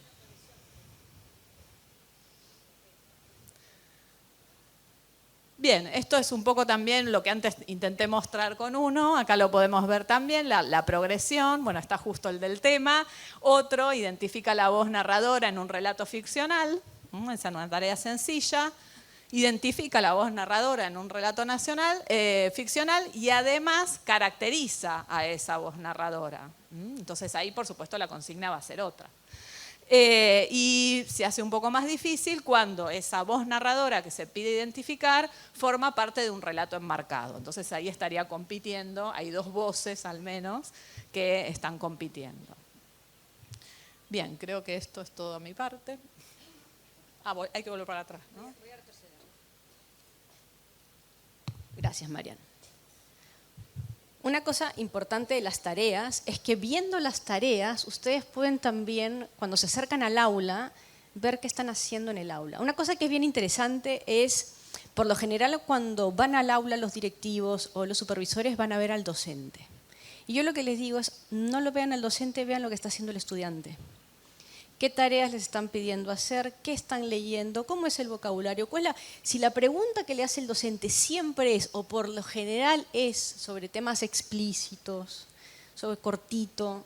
Bien, esto es un poco también lo que antes intenté mostrar con uno, acá lo podemos ver también, la progresión, bueno, está justo el del tema. Otro identifica la voz narradora en un relato ficcional, esa es una tarea sencilla. Identifica la voz narradora en un relato ficcional y además caracteriza a esa voz narradora. Entonces ahí, por supuesto, la consigna va a ser otra. Y se hace un poco más difícil cuando esa voz narradora que se pide identificar forma parte de un relato enmarcado. Entonces ahí estaría compitiendo, hay dos voces al menos que están compitiendo. Bien, creo que esto es todo a mi parte. Hay que volver para atrás, ¿no? Gracias, Mariana. Una cosa importante de las tareas es que viendo las tareas, ustedes pueden también, cuando se acercan al aula, ver qué están haciendo en el aula. Una cosa que es bien interesante es Por lo general, cuando van al aula los directivos o los supervisores van a ver al docente. Y yo lo que les digo es, no lo vean al docente, vean lo que está haciendo el estudiante. ¿Qué tareas les están pidiendo hacer? ¿Qué están leyendo? ¿Cómo es el vocabulario? Si la pregunta que le hace el docente siempre es, o por lo general es, sobre temas explícitos, sobre cortito,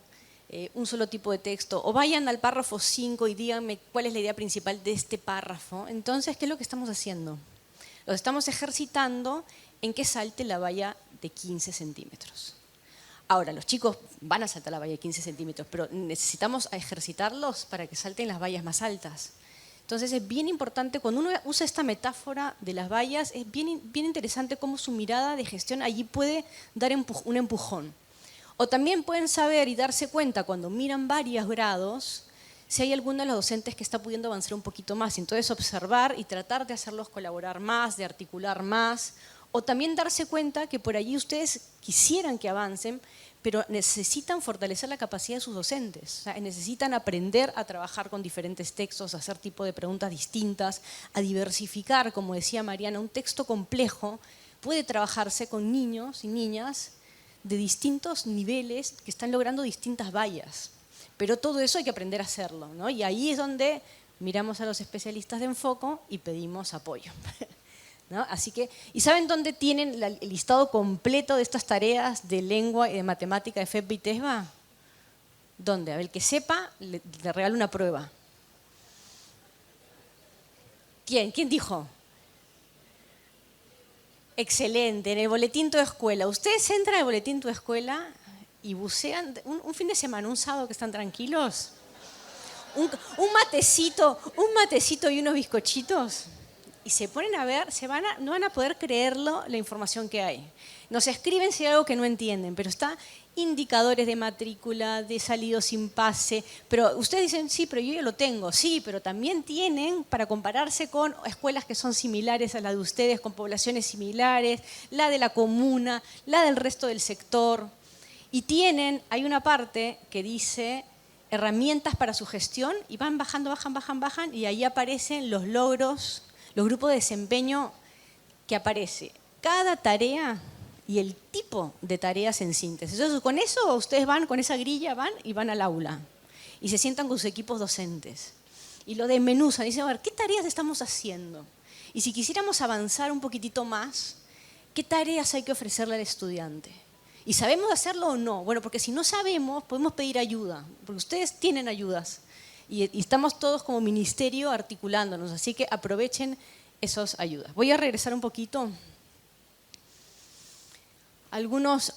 un solo tipo de texto, o vayan al párrafo 5 y díganme cuál es la idea principal de este párrafo, entonces, ¿qué es lo que estamos haciendo? Los estamos ejercitando en que salte la valla de 15 centímetros. Ahora, los chicos van a saltar la valla de 15 centímetros, pero necesitamos ejercitarlos para que salten las vallas más altas. Entonces es bien importante, cuando uno usa esta metáfora de las vallas, es bien interesante cómo su mirada de gestión allí puede dar un empujón. O también pueden saber y darse cuenta cuando miran varios grados, si hay alguno de los docentes que está pudiendo avanzar un poquito más. Entonces observar y tratar de hacerlos colaborar más, de articular más, o también darse cuenta que por allí ustedes quisieran que avancen, pero necesitan fortalecer la capacidad de sus docentes. O sea, necesitan aprender a trabajar con diferentes textos, a hacer tipo de preguntas distintas, a diversificar, como decía Mariana, un texto complejo puede trabajarse con niños y niñas de distintos niveles que están logrando distintas vallas. Pero todo eso hay que aprender a hacerlo, ¿no? Y ahí es donde miramos a los especialistas de Enfoco y pedimos apoyo. ¿No? Así que, ¿y saben dónde tienen el listado completo de estas tareas de lengua y de matemática de FEP y TESBA? ¿Dónde? A ver, el que sepa, le regalo una prueba. ¿Quién? ¿Quién dijo? Excelente, en el boletín Tu Escuela. Ustedes entran al boletín Tu Escuela y bucean un fin de semana, un sábado que están tranquilos. Un matecito y unos bizcochitos. Y se ponen a ver, no van a poder creerlo la información que hay. Nos escriben si hay algo que no entienden, pero está indicadores de matrícula, de salido sin pase. Pero ustedes dicen, sí, pero yo ya lo tengo. Sí, pero también tienen para compararse con escuelas que son similares a la de ustedes, con poblaciones similares, la de la comuna, la del resto del sector. Y hay una parte que dice herramientas para su gestión y van bajando, bajan y ahí aparecen los logros, los grupos de desempeño que aparece. Cada tarea y el tipo de tareas en síntesis. Entonces, con eso ustedes van, con esa grilla van al aula y se sientan con sus equipos docentes. Y lo desmenuzan y dicen, a ver, ¿qué tareas estamos haciendo? Y si quisiéramos avanzar un poquitito más, ¿qué tareas hay que ofrecerle al estudiante? ¿Y sabemos hacerlo o no? Bueno, porque si no sabemos, podemos pedir ayuda, porque ustedes tienen ayudas. Y estamos todos como ministerio articulándonos, así que aprovechen esas ayudas. Voy a regresar un poquito. Algunas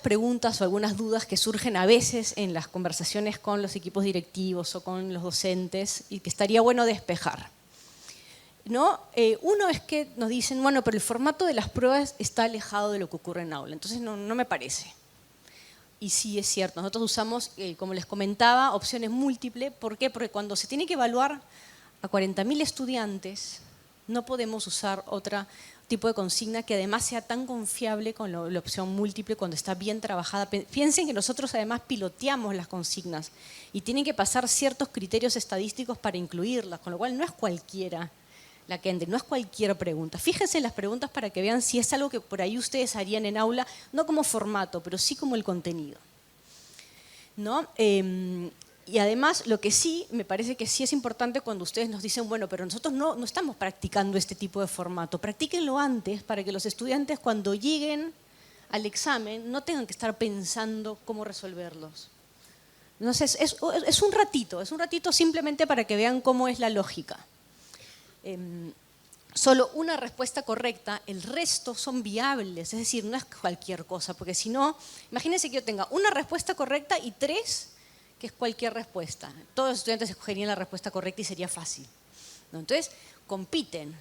preguntas o algunas dudas que surgen a veces en las conversaciones con los equipos directivos o con los docentes y que estaría bueno despejar. ¿No? Uno es que nos dicen, bueno, pero el formato de las pruebas está alejado de lo que ocurre en aula, entonces no me parece. Y sí es cierto, nosotros usamos, como les comentaba, opciones múltiples. ¿Por qué? Porque cuando se tiene que evaluar a 40.000 estudiantes, no podemos usar otro tipo de consigna que además sea tan confiable con la opción múltiple cuando está bien trabajada. Piensen que nosotros además piloteamos las consignas y tienen que pasar ciertos criterios estadísticos para incluirlas, con lo cual no es cualquiera la que entre, no es cualquier pregunta. Fíjense en las preguntas para que vean si es algo que por ahí ustedes harían en aula, no como formato, pero sí como el contenido, ¿no? Y además, lo que sí, me parece que sí es importante cuando ustedes nos dicen, bueno, pero nosotros no estamos practicando este tipo de formato, practíquenlo antes para que los estudiantes cuando lleguen al examen no tengan que estar pensando cómo resolverlos. Entonces, es un ratito simplemente para que vean cómo es la lógica. Solo una respuesta correcta, el resto son viables, es decir, no es cualquier cosa, porque si no, imagínense que yo tenga una respuesta correcta y 3 que es cualquier respuesta. Todos los estudiantes escogerían la respuesta correcta y sería fácil, ¿no? Entonces, compiten,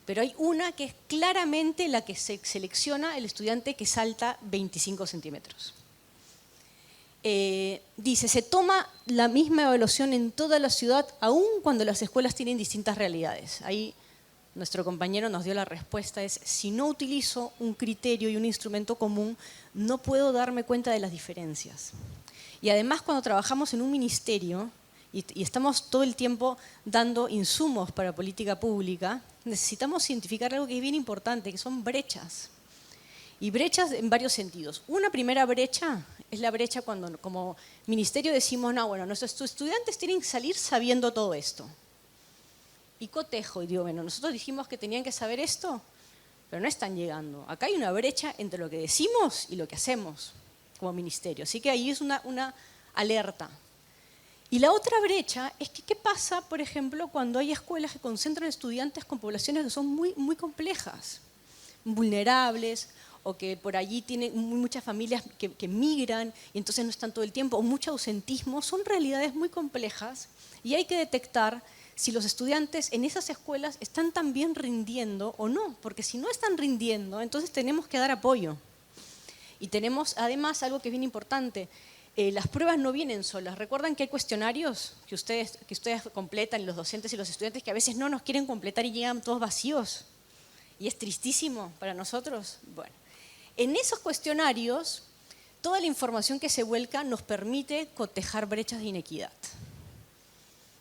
pero hay una que es claramente la que se selecciona el estudiante que salta 25 centímetros. Dice, se toma la misma evaluación en toda la ciudad, aun cuando las escuelas tienen distintas realidades. Ahí nuestro compañero nos dio la respuesta, es, si no utilizo un criterio y un instrumento común, no puedo darme cuenta de las diferencias. Y además, cuando trabajamos en un ministerio, y estamos todo el tiempo dando insumos para política pública, necesitamos identificar algo que es bien importante, que son brechas. Y brechas en varios sentidos. Una primera brecha es la brecha cuando como ministerio decimos, no, bueno, nuestros estudiantes tienen que salir sabiendo todo esto. Y cotejo y digo, bueno, nosotros dijimos que tenían que saber esto, pero no están llegando. Acá hay una brecha entre lo que decimos y lo que hacemos como ministerio. Así que ahí es una alerta. Y la otra brecha es que, ¿qué pasa, por ejemplo, cuando hay escuelas que concentran estudiantes con poblaciones que son muy, muy complejas, vulnerables, o que por allí tienen muchas familias que migran y entonces no están todo el tiempo, o mucho ausentismo? Son realidades muy complejas y hay que detectar si los estudiantes en esas escuelas están también rindiendo o no, porque si no están rindiendo, entonces tenemos que dar apoyo. Y tenemos además algo que es bien importante, las pruebas no vienen solas. ¿Recuerdan que hay cuestionarios que ustedes completan, los docentes y los estudiantes, que a veces no nos quieren completar y llegan todos vacíos? Y es tristísimo para nosotros. Bueno, en esos cuestionarios, toda la información que se vuelca nos permite cotejar brechas de inequidad.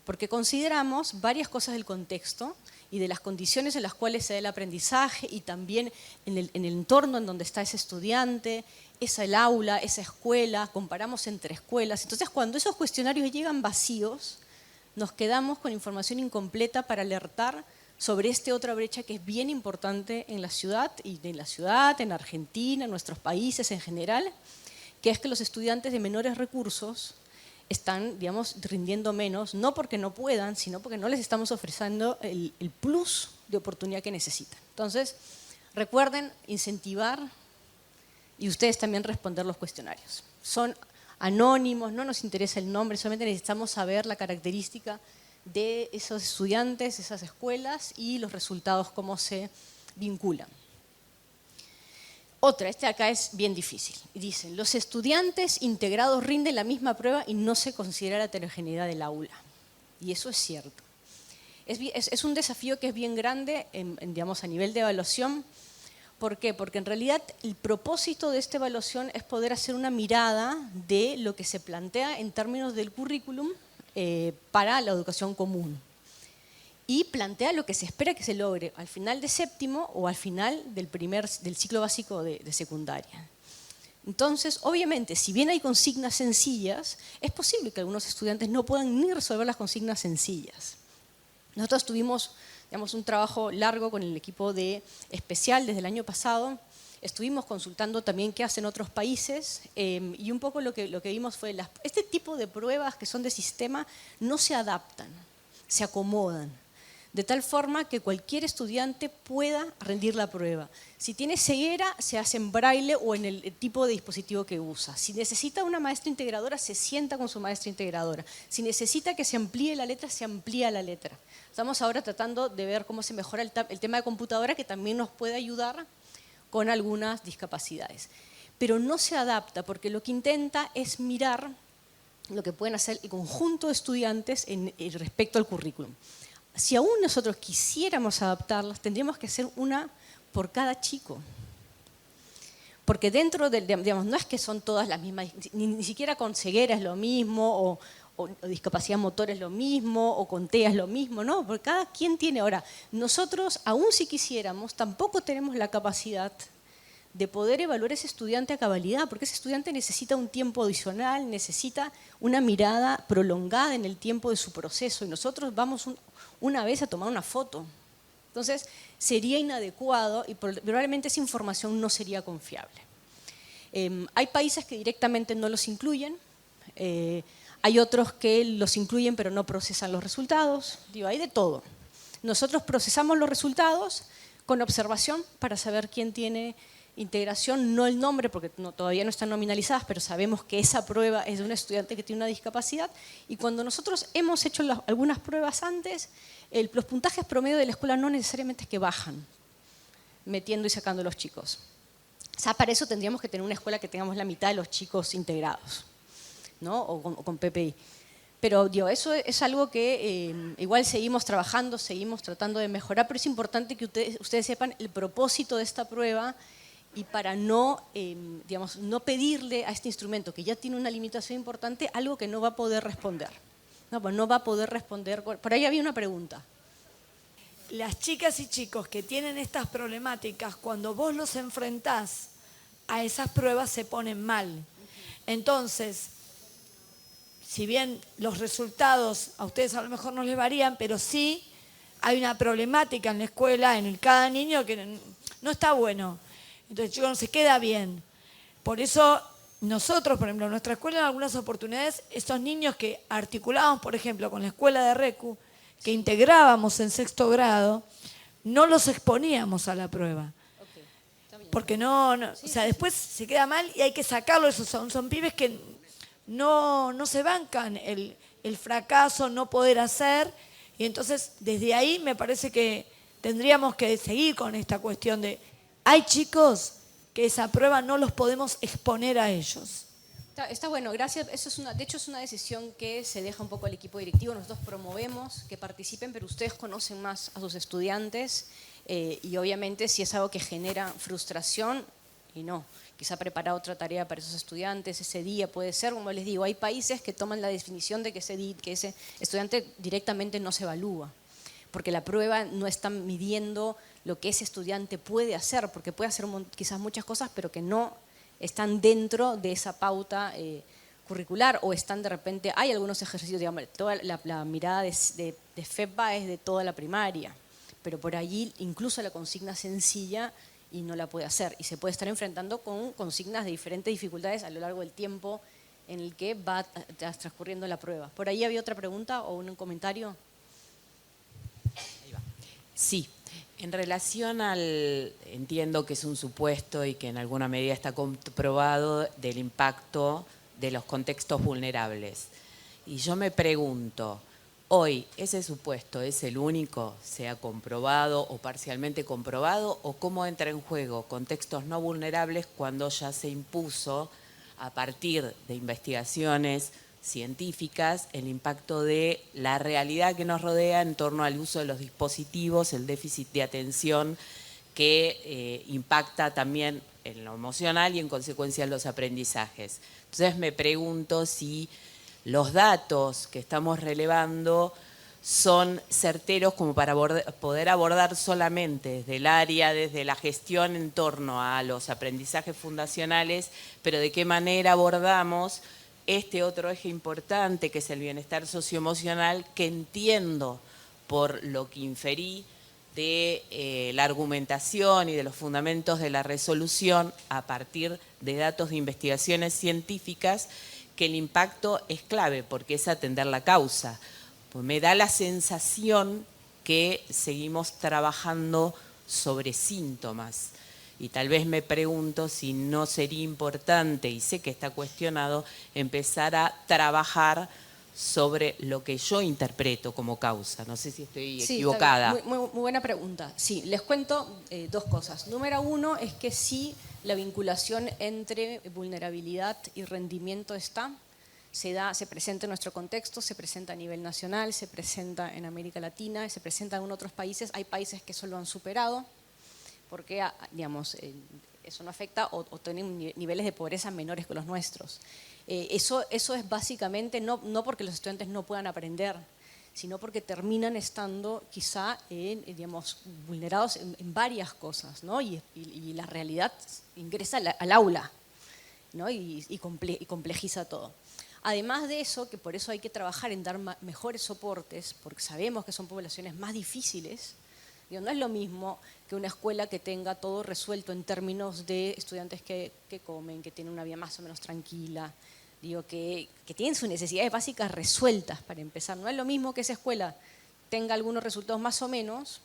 Porque consideramos varias cosas del contexto y de las condiciones en las cuales se da el aprendizaje y también en el entorno en donde está ese estudiante, el aula, esa escuela, comparamos entre escuelas. Entonces, cuando esos cuestionarios llegan vacíos, nos quedamos con información incompleta para alertar sobre esta otra brecha que es bien importante en la ciudad, en Argentina, en nuestros países en general, que es que los estudiantes de menores recursos están, digamos, rindiendo menos, no porque no puedan, sino porque no les estamos ofreciendo el plus de oportunidad que necesitan. Entonces, recuerden incentivar y ustedes también responder los cuestionarios. Son anónimos, no nos interesa el nombre, solamente necesitamos saber la característica de esos estudiantes, esas escuelas y los resultados, cómo se vinculan. Otra, acá es bien difícil. Dicen, los estudiantes integrados rinden la misma prueba y no se considera la heterogeneidad del aula. Y eso es cierto. Es un desafío que es bien grande, digamos, a nivel de evaluación. ¿Por qué? Porque en realidad el propósito de esta evaluación es poder hacer una mirada de lo que se plantea en términos del currículum para la educación común. Y plantea lo que se espera que se logre al final de séptimo o al final del ciclo básico de secundaria. Entonces, obviamente, si bien hay consignas sencillas, es posible que algunos estudiantes no puedan ni resolver las consignas sencillas. Nosotros tuvimos, digamos, un trabajo largo con el equipo de especial desde el año pasado. Estuvimos consultando también qué hacen otros países y un poco lo que vimos fue este tipo de pruebas que son de sistema no se adaptan, se acomodan. De tal forma que cualquier estudiante pueda rendir la prueba. Si tiene ceguera, se hace en braille o en el tipo de dispositivo que usa. Si necesita una maestra integradora, se sienta con su maestra integradora. Si necesita que se amplíe la letra, se amplía la letra. Estamos ahora tratando de ver cómo se mejora el tema de computadora, que también nos puede ayudar con algunas discapacidades. Pero no se adapta, porque lo que intenta es mirar lo que pueden hacer el conjunto de estudiantes respecto al currículum. Si aún nosotros quisiéramos adaptarlas, tendríamos que hacer una por cada chico. Porque dentro del, digamos, no es que son todas las mismas, ni siquiera con ceguera es lo mismo, o discapacidad motor es lo mismo, o con TEA es lo mismo, no, porque cada quien tiene. Ahora, nosotros, aún si quisiéramos, tampoco tenemos la capacidad de poder evaluar a ese estudiante a cabalidad, porque ese estudiante necesita un tiempo adicional, necesita una mirada prolongada en el tiempo de su proceso, y nosotros vamos una vez a tomar una foto. Entonces, sería inadecuado y probablemente esa información no sería confiable. Hay países que directamente no los incluyen, hay otros que los incluyen pero no procesan los resultados, digo, hay de todo. Nosotros procesamos los resultados con observación para saber quién tiene integración, no el nombre porque todavía no están nominalizadas, pero sabemos que esa prueba es de un estudiante que tiene una discapacidad, y cuando nosotros hemos hecho algunas pruebas antes, los puntajes promedio de la escuela no necesariamente es que bajan, metiendo y sacando a los chicos. O sea, para eso tendríamos que tener una escuela que tengamos la mitad de los chicos integrados, ¿no? o con PPI. Pero digo, eso es algo que igual seguimos trabajando, seguimos tratando de mejorar, pero es importante que ustedes sepan el propósito de esta prueba, y para no pedirle a este instrumento, que ya tiene una limitación importante, algo que no va a poder responder. No, pues no va a poder responder. Por ahí había una pregunta. Las chicas y chicos que tienen estas problemáticas, cuando vos los enfrentás a esas pruebas, se ponen mal. Entonces, si bien los resultados a ustedes a lo mejor no les varían, pero sí hay una problemática en la escuela, en cada niño que no está bueno. Entonces el chico no se queda bien. Por eso nosotros, por ejemplo, en nuestra escuela en algunas oportunidades, estos niños que articulábamos, por ejemplo, con la escuela de RECU, que integrábamos en 6º grado, no los exponíamos a la prueba. Porque o sea, después se queda mal y hay que sacarlo. Esos son pibes que no se bancan el fracaso, no poder hacer. Y entonces, desde ahí me parece que tendríamos que seguir con esta cuestión de, hay chicos que esa prueba no los podemos exponer a ellos. Está bueno, gracias. De hecho, es una decisión que se deja un poco al equipo directivo. Nosotros promovemos que participen, pero ustedes conocen más a sus estudiantes y obviamente si es algo que genera frustración, y no, quizá preparar otra tarea para esos estudiantes, ese día puede ser, como les digo, hay países que toman la definición de que ese estudiante directamente no se evalúa, porque la prueba no está midiendo lo que ese estudiante puede hacer, porque puede hacer quizás muchas cosas, pero que no están dentro de esa pauta curricular o están de repente, hay algunos ejercicios, digamos, toda la mirada de FEPA es de toda la primaria, pero por allí incluso la consigna sencilla y no la puede hacer y se puede estar enfrentando con consignas de diferentes dificultades a lo largo del tiempo en el que va transcurriendo la prueba. ¿Por ahí había otra pregunta o un comentario? Sí. En relación entiendo que es un supuesto y que en alguna medida está comprobado del impacto de los contextos vulnerables. Y yo me pregunto, hoy, ¿ese supuesto es el único, sea comprobado o parcialmente comprobado? ¿O cómo entra en juego contextos no vulnerables cuando ya se impuso a partir de investigaciones científicas el impacto de la realidad que nos rodea en torno al uso de los dispositivos, el déficit de atención que impacta también en lo emocional y en consecuencia en los aprendizajes? Entonces me pregunto si los datos que estamos relevando son certeros como para poder abordar solamente desde el área, desde la gestión en torno a los aprendizajes fundacionales, pero de qué manera abordamos este otro eje importante que es el bienestar socioemocional, que entiendo por lo que inferí de la argumentación y de los fundamentos de la resolución a partir de datos de investigaciones científicas, que el impacto es clave porque es atender la causa. Pues me da la sensación que seguimos trabajando sobre síntomas. Y tal vez me pregunto si no sería importante, y sé que está cuestionado, empezar a trabajar sobre lo que yo interpreto como causa. No sé si estoy equivocada. Muy buena pregunta. Sí, les cuento dos cosas. Número uno es que sí, la vinculación entre vulnerabilidad y rendimiento se presenta en nuestro contexto, se presenta a nivel nacional, se presenta en América Latina, se presenta en otros países. Hay países que eso lo han superado, porque digamos, eso no afecta o tienen niveles de pobreza menores que los nuestros. Eso es básicamente no porque los estudiantes no puedan aprender, sino porque terminan estando quizá digamos, vulnerados en varias cosas, ¿no? Y la realidad ingresa al aula, ¿no? y complejiza todo. Además de eso, que por eso hay que trabajar en dar mejores soportes, porque sabemos que son poblaciones más difíciles. No es lo mismo que una escuela que tenga todo resuelto en términos de estudiantes que comen, que tienen una vida más o menos tranquila, que tienen sus necesidades básicas resueltas para empezar. No es lo mismo que esa escuela tenga algunos resultados más o menos,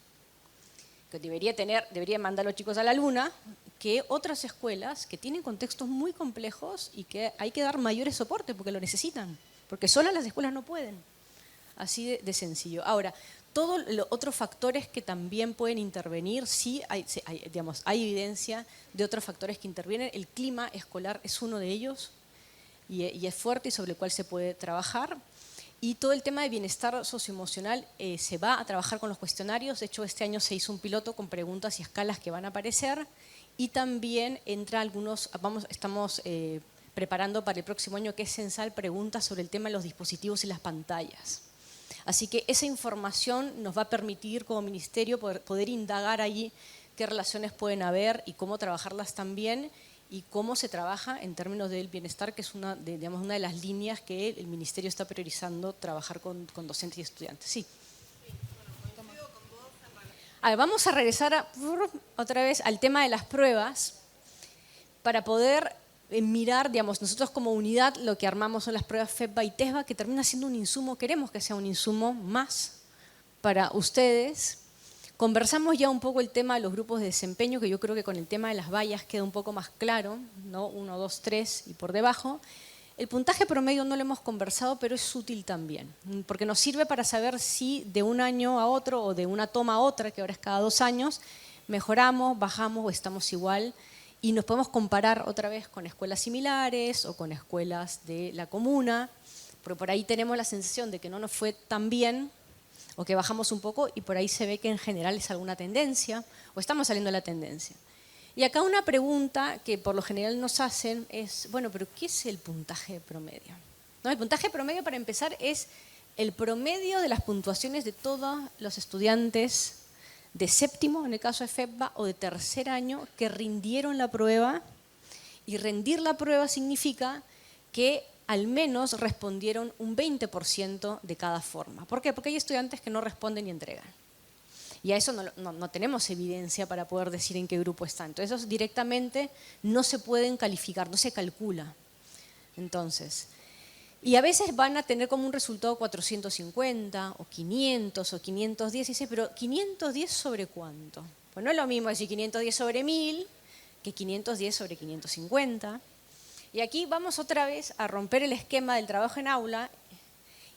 que debería mandar a los chicos a la luna, que otras escuelas que tienen contextos muy complejos y que hay que dar mayores soportes porque lo necesitan, porque solas las escuelas no pueden. Así de sencillo. Ahora, todos los otros factores que también pueden intervenir, sí hay evidencia de otros factores que intervienen. El clima escolar es uno de ellos y es fuerte y sobre el cual se puede trabajar. Y todo el tema de bienestar socioemocional se va a trabajar con los cuestionarios. De hecho, este año se hizo un piloto con preguntas y escalas que van a aparecer. Y también entra estamos preparando para el próximo año, que es censal, preguntas sobre el tema de los dispositivos y las pantallas. Así que esa información nos va a permitir como ministerio poder indagar allí qué relaciones pueden haber y cómo trabajarlas también, y cómo se trabaja en términos del bienestar, que es una de las líneas que el ministerio está priorizando trabajar con docentes y estudiantes. Sí. A ver, vamos a regresar otra vez al tema de las pruebas para poder mirar, digamos, nosotros como unidad lo que armamos son las pruebas FEPBA y TESBA, que termina siendo un insumo, queremos que sea un insumo más para ustedes. Conversamos ya un poco el tema de los grupos de desempeño, que yo creo que con el tema de las vallas queda un poco más claro, ¿no? 1, 2, 3 y por debajo. El puntaje promedio no lo hemos conversado, pero es útil también, porque nos sirve para saber si de un año a otro o de una toma a otra, que ahora es cada 2 años, mejoramos, bajamos o estamos igual, y nos podemos comparar otra vez con escuelas similares o con escuelas de la comuna, porque por ahí tenemos la sensación de que no nos fue tan bien, o que bajamos un poco, y por ahí se ve que en general es alguna tendencia, o estamos saliendo de la tendencia. Y acá una pregunta que por lo general nos hacen es, bueno, pero ¿qué es el puntaje promedio? ¿No? El puntaje promedio, para empezar, es el promedio de las puntuaciones de todos los estudiantes de séptimo, en el caso de FEPBA, o de tercer año, que rindieron la prueba, y rendir la prueba significa que al menos respondieron un 20% de cada forma. ¿Por qué? Porque hay estudiantes que no responden y entregan. Y a eso no tenemos evidencia para poder decir en qué grupo están. Entonces, esos directamente no se pueden calificar, no se calcula. Entonces, y a veces van a tener como un resultado 450 o 500 o 510, y dice, pero ¿510 sobre cuánto? Pues no es lo mismo decir 510 sobre 1000 que 510 sobre 550. Y aquí vamos otra vez a romper el esquema del trabajo en aula,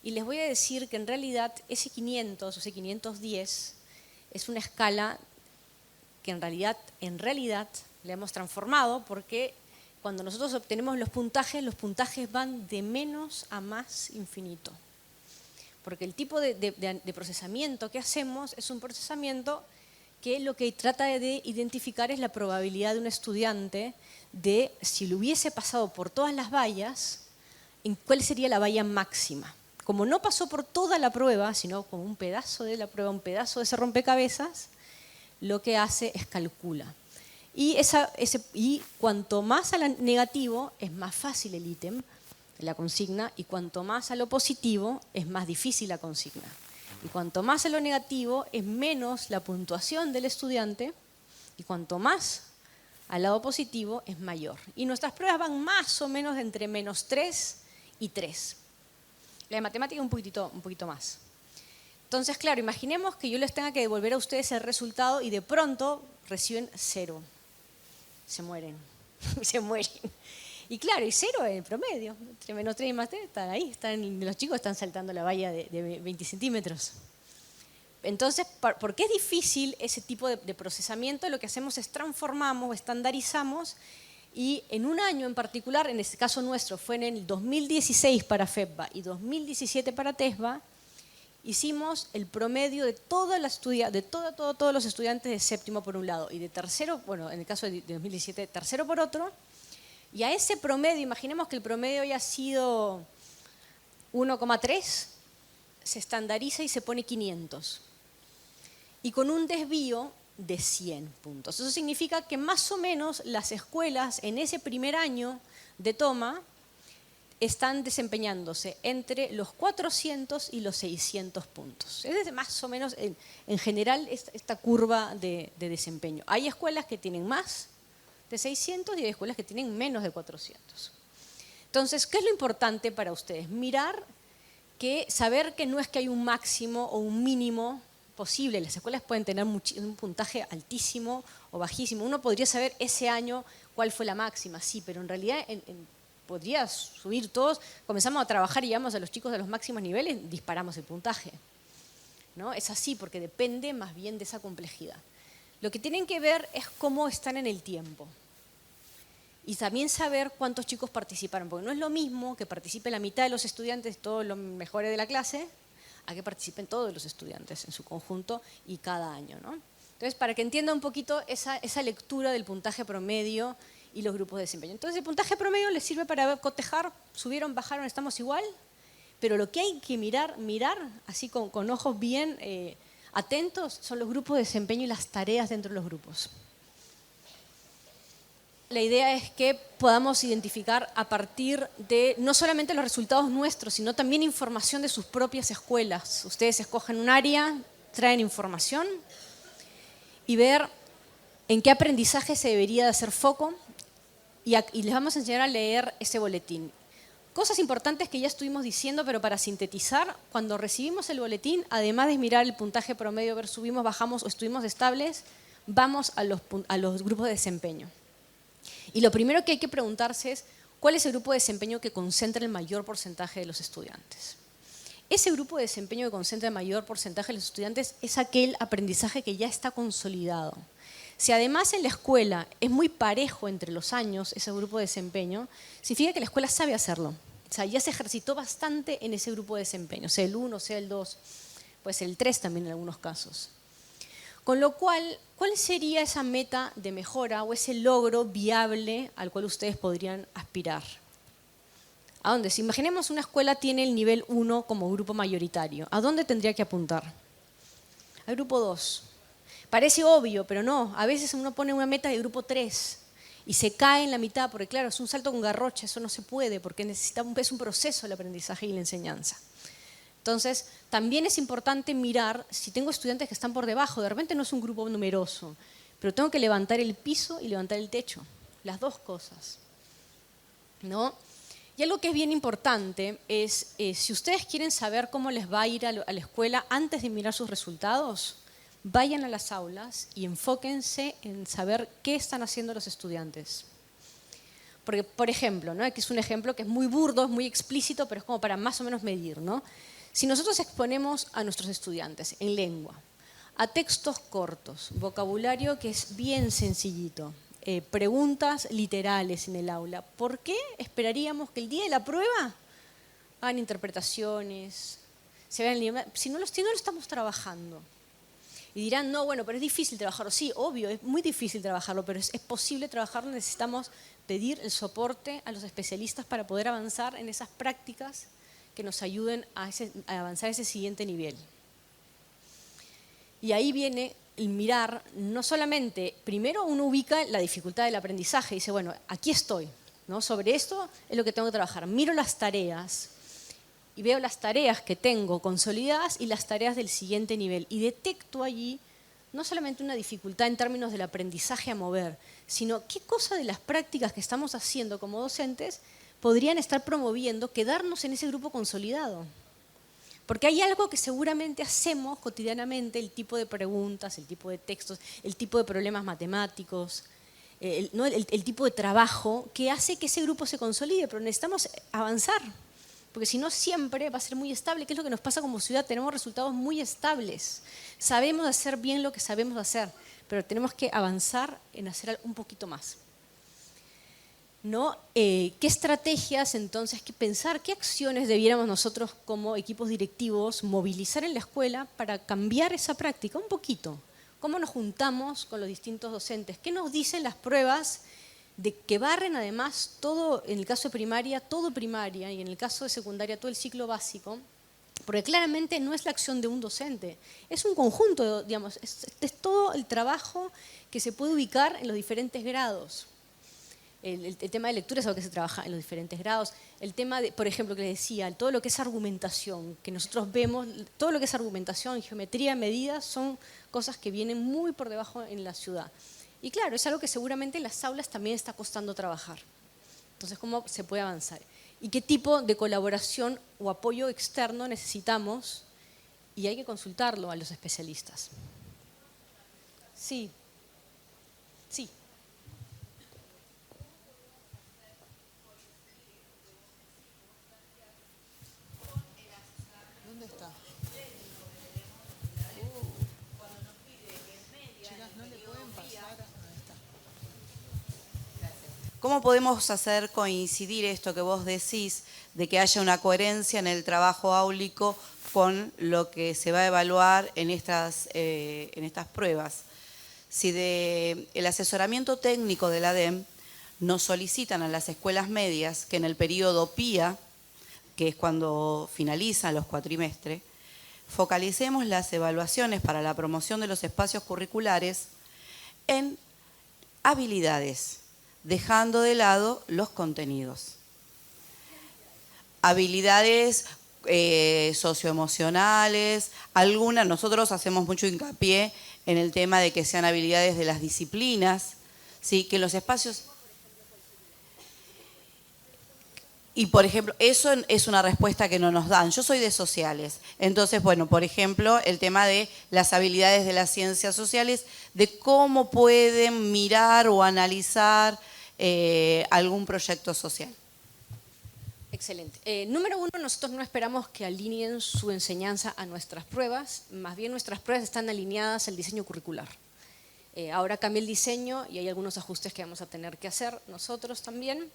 y les voy a decir que en realidad ese 500 o ese 510 es una escala que en realidad la hemos transformado, porque cuando nosotros obtenemos los puntajes van de menos a más infinito. Porque el tipo de procesamiento que hacemos es un procesamiento que lo que trata de identificar es la probabilidad de un estudiante de, si lo hubiese pasado por todas las vallas, en cuál sería la valla máxima. Como no pasó por toda la prueba, sino como un pedazo de la prueba, un pedazo de ese rompecabezas, lo que hace es calcula. Y cuanto más a lo negativo, es más fácil el ítem, la consigna, y cuanto más a lo positivo, es más difícil la consigna. Y cuanto más a lo negativo, es menos la puntuación del estudiante, y cuanto más al lado positivo, es mayor. Y nuestras pruebas van más o menos entre -3 y 3. La de matemática un poquito más. Entonces, claro, imaginemos que yo les tenga que devolver a ustedes el resultado y de pronto reciben 0. Se mueren, se mueren. Y claro, y 0 es el promedio. Entre -3 y +3 están ahí. Los chicos están saltando la valla de 20 centímetros. Entonces, porque es difícil ese tipo de procesamiento, lo que hacemos es transformamos, estandarizamos, y en un año en particular, en este caso nuestro, fue en el 2016 para FEPBA y 2017 para TESBA, hicimos el promedio de todos los estudiantes de séptimo por un lado y de tercero, bueno, en el caso de 2017, tercero por otro, y a ese promedio, imaginemos que el promedio haya sido 1,3, se estandariza y se pone 500. Y con un desvío de 100 puntos. Eso significa que más o menos las escuelas en ese primer año de toma están desempeñándose entre los 400 y los 600 puntos. Es más o menos, en general, esta curva de desempeño. Hay escuelas que tienen más de 600 y hay escuelas que tienen menos de 400. Entonces, ¿qué es lo importante para ustedes? Saber que no es que hay un máximo o un mínimo posible. Las escuelas pueden tener un puntaje altísimo o bajísimo. Uno podría saber ese año cuál fue la máxima, sí, pero en realidad podría subir todos, comenzamos a trabajar y llevamos a los chicos a los máximos niveles, disparamos el puntaje. ¿No? Es así, porque depende más bien de esa complejidad. Lo que tienen que ver es cómo están en el tiempo. Y también saber cuántos chicos participaron, porque no es lo mismo que participe la mitad de los estudiantes, todos los mejores de la clase, a que participen todos los estudiantes en su conjunto y cada año, ¿no? Entonces, para que entienda un poquito esa lectura del puntaje promedio y los grupos de desempeño. Entonces el puntaje promedio les sirve para cotejar, subieron, bajaron, estamos igual, pero lo que hay que mirar así con ojos bien atentos, son los grupos de desempeño y las tareas dentro de los grupos. La idea es que podamos identificar a partir de no solamente los resultados nuestros, sino también información de sus propias escuelas. Ustedes escogen un área, traen información y ver en qué aprendizaje se debería de hacer foco y les vamos a enseñar a leer ese boletín. Cosas importantes que ya estuvimos diciendo, pero para sintetizar, cuando recibimos el boletín, además de mirar el puntaje promedio, ver subimos, bajamos o estuvimos estables, vamos a los grupos de desempeño. Y lo primero que hay que preguntarse es, ¿cuál es el grupo de desempeño que concentra el mayor porcentaje de los estudiantes? Ese grupo de desempeño que concentra el mayor porcentaje de los estudiantes es aquel aprendizaje que ya está consolidado. Si además en la escuela es muy parejo entre los años ese grupo de desempeño, significa que la escuela sabe hacerlo. O sea, ya se ejercitó bastante en ese grupo de desempeño, sea el 1, sea el 2, puede ser el 3 también en algunos casos. Con lo cual, ¿cuál sería esa meta de mejora o ese logro viable al cual ustedes podrían aspirar? ¿A dónde? Si imaginemos una escuela tiene el nivel 1 como grupo mayoritario, ¿a dónde tendría que apuntar? Al grupo 2. Parece obvio, pero no. A veces uno pone una meta de grupo 3 y se cae en la mitad, porque claro, es un salto con garrocha, eso no se puede, porque es un proceso el aprendizaje y la enseñanza. Entonces, también es importante mirar si tengo estudiantes que están por debajo, de repente no es un grupo numeroso, pero tengo que levantar el piso y levantar el techo, las dos cosas, ¿no? Y algo que es bien importante es, si ustedes quieren saber cómo les va a ir a la escuela antes de mirar sus resultados, vayan a las aulas y enfóquense en saber qué están haciendo los estudiantes. Porque, por ejemplo, ¿no? Aquí es un ejemplo que es muy burdo, es muy explícito, pero es como para más o menos medir, ¿no? Si nosotros exponemos a nuestros estudiantes en lengua, a textos cortos, vocabulario que es bien sencillito, preguntas literales en el aula, ¿por qué esperaríamos que el día de la prueba hagan interpretaciones, se vean si no lo estamos trabajando? Y dirán, no, bueno, pero es difícil trabajarlo. Sí, obvio, es muy difícil trabajarlo, pero es posible trabajarlo. Necesitamos pedir el soporte a los especialistas para poder avanzar en esas prácticas que nos ayuden a avanzar a ese siguiente nivel. Y ahí viene el mirar, no solamente, primero uno ubica la dificultad del aprendizaje y dice, bueno, aquí estoy, ¿no? Sobre esto es lo que tengo que trabajar. Miro las tareas y veo las tareas que tengo consolidadas y las tareas del siguiente nivel. Y detecto allí no solamente una dificultad en términos del aprendizaje a mover, sino qué cosa de las prácticas que estamos haciendo como docentes podrían estar promoviendo quedarnos en ese grupo consolidado. Porque hay algo que seguramente hacemos cotidianamente, el tipo de preguntas, el tipo de textos, el tipo de problemas matemáticos, el tipo de trabajo que hace que ese grupo se consolide, pero necesitamos avanzar. Porque si no siempre va a ser muy estable, que es lo que nos pasa como ciudad, tenemos resultados muy estables. Sabemos hacer bien lo que sabemos hacer, pero tenemos que avanzar en hacer un poquito más. ¿No? ¿Qué estrategias entonces, qué pensar, qué acciones debiéramos nosotros como equipos directivos movilizar en la escuela para cambiar esa práctica un poquito? ¿Cómo nos juntamos con los distintos docentes? ¿Qué nos dicen las pruebas de que barren además todo, en el caso de primaria, todo primaria y en el caso de secundaria, todo el ciclo básico? Porque claramente no es la acción de un docente, es un conjunto, digamos, es todo el trabajo que se puede ubicar en los diferentes grados. El tema de lectura es algo que se trabaja en los diferentes grados. El tema, de, por ejemplo, que les decía, todo lo que es argumentación, que nosotros vemos, todo lo que es argumentación, geometría, medidas, son cosas que vienen muy por debajo en la ciudad. Y claro, es algo que seguramente en las aulas también está costando trabajar. Entonces, ¿cómo se puede avanzar? ¿Y qué tipo de colaboración o apoyo externo necesitamos? Y hay que consultarlo a los especialistas. Sí. Sí. ¿Dónde está? Chicas, no le pueden pasar. Ahí está. ¿Cómo podemos hacer coincidir esto que vos decís, de que haya una coherencia en el trabajo áulico con lo que se va a evaluar en estas pruebas? Si el asesoramiento técnico de la ADEM nos solicitan a las escuelas medias que en el periodo PIA, que es cuando finalizan los cuatrimestres, focalicemos las evaluaciones para la promoción de los espacios curriculares en habilidades, dejando de lado los contenidos. Habilidades socioemocionales, algunas, nosotros hacemos mucho hincapié en el tema de que sean habilidades de las disciplinas, ¿sí? Que los espacios... Y, por ejemplo, eso es una respuesta que no nos dan. Yo soy de sociales. Entonces, bueno, por ejemplo, el tema de las habilidades de las ciencias sociales, de cómo pueden mirar o analizar algún proyecto social. Excelente. Número uno, nosotros no esperamos que alineen su enseñanza a nuestras pruebas, más bien nuestras pruebas están alineadas al diseño curricular. Ahora cambia el diseño y hay algunos ajustes que vamos a tener que hacer nosotros también.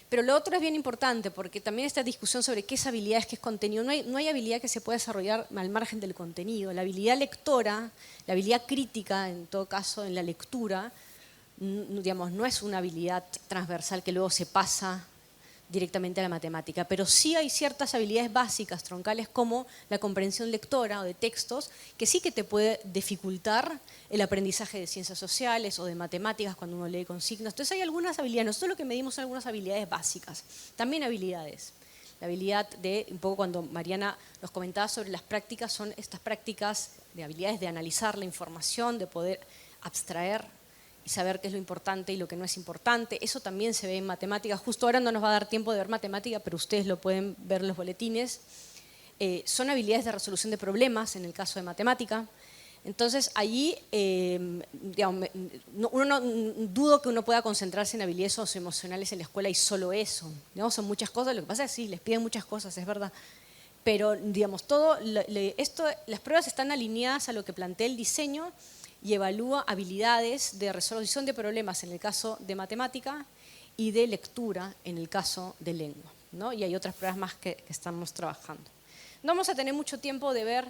Pero lo otro es bien importante porque también esta discusión sobre qué es habilidad, qué es contenido, no hay habilidad que se pueda desarrollar al margen del contenido. La habilidad lectora, la habilidad crítica, en todo caso en la lectura, digamos, no es una habilidad transversal que luego se pasa directamente a la matemática, pero sí hay ciertas habilidades básicas, troncales, como la comprensión lectora o de textos, que sí que te puede dificultar el aprendizaje de ciencias sociales o de matemáticas cuando uno lee con signos. Entonces hay algunas habilidades, nosotros lo que medimos son algunas habilidades básicas, también habilidades. La habilidad de, un poco cuando Mariana nos comentaba sobre las prácticas, son estas prácticas de habilidades de analizar la información, de poder abstraer y saber qué es lo importante y lo que no es importante. Eso también se ve en matemáticas. Justo ahora no nos va a dar tiempo de ver matemática, pero ustedes lo pueden ver en los boletines. Son habilidades de resolución de problemas, en el caso de matemática. Entonces, allí, digamos, dudo que uno pueda concentrarse en habilidades socioemocionales en la escuela y solo eso. ¿No? Son muchas cosas, lo que pasa es que sí, les piden muchas cosas, es verdad. Pero, digamos, las pruebas están alineadas a lo que plantea el diseño y evalúa habilidades de resolución de problemas en el caso de matemática y de lectura en el caso de lengua, ¿no? Y hay otras pruebas más que estamos trabajando. No vamos a tener mucho tiempo de ver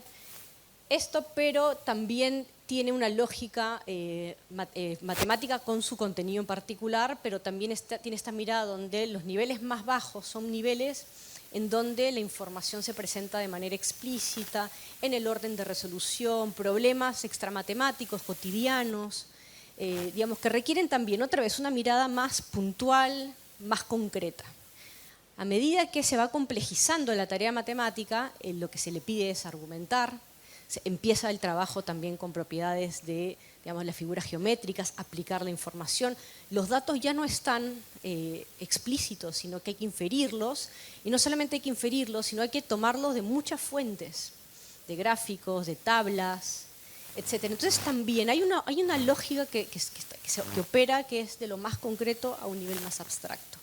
esto, pero también tiene una lógica matemática con su contenido en particular, pero también tiene esta mirada donde los niveles más bajos son niveles en donde la información se presenta de manera explícita, en el orden de resolución, problemas extramatemáticos, cotidianos, digamos, que requieren también, otra vez, una mirada más puntual, más concreta. A medida que se va complejizando la tarea matemática, lo que se le pide es argumentar, empieza el trabajo también con propiedades de, digamos, las figuras geométricas, aplicar la información. Los datos ya no están explícitos, sino que hay que inferirlos, y no solamente hay que inferirlos, sino hay que tomarlos de muchas fuentes, de gráficos, de tablas, etc. Entonces también hay una lógica que opera, que es de lo más concreto a un nivel más abstracto.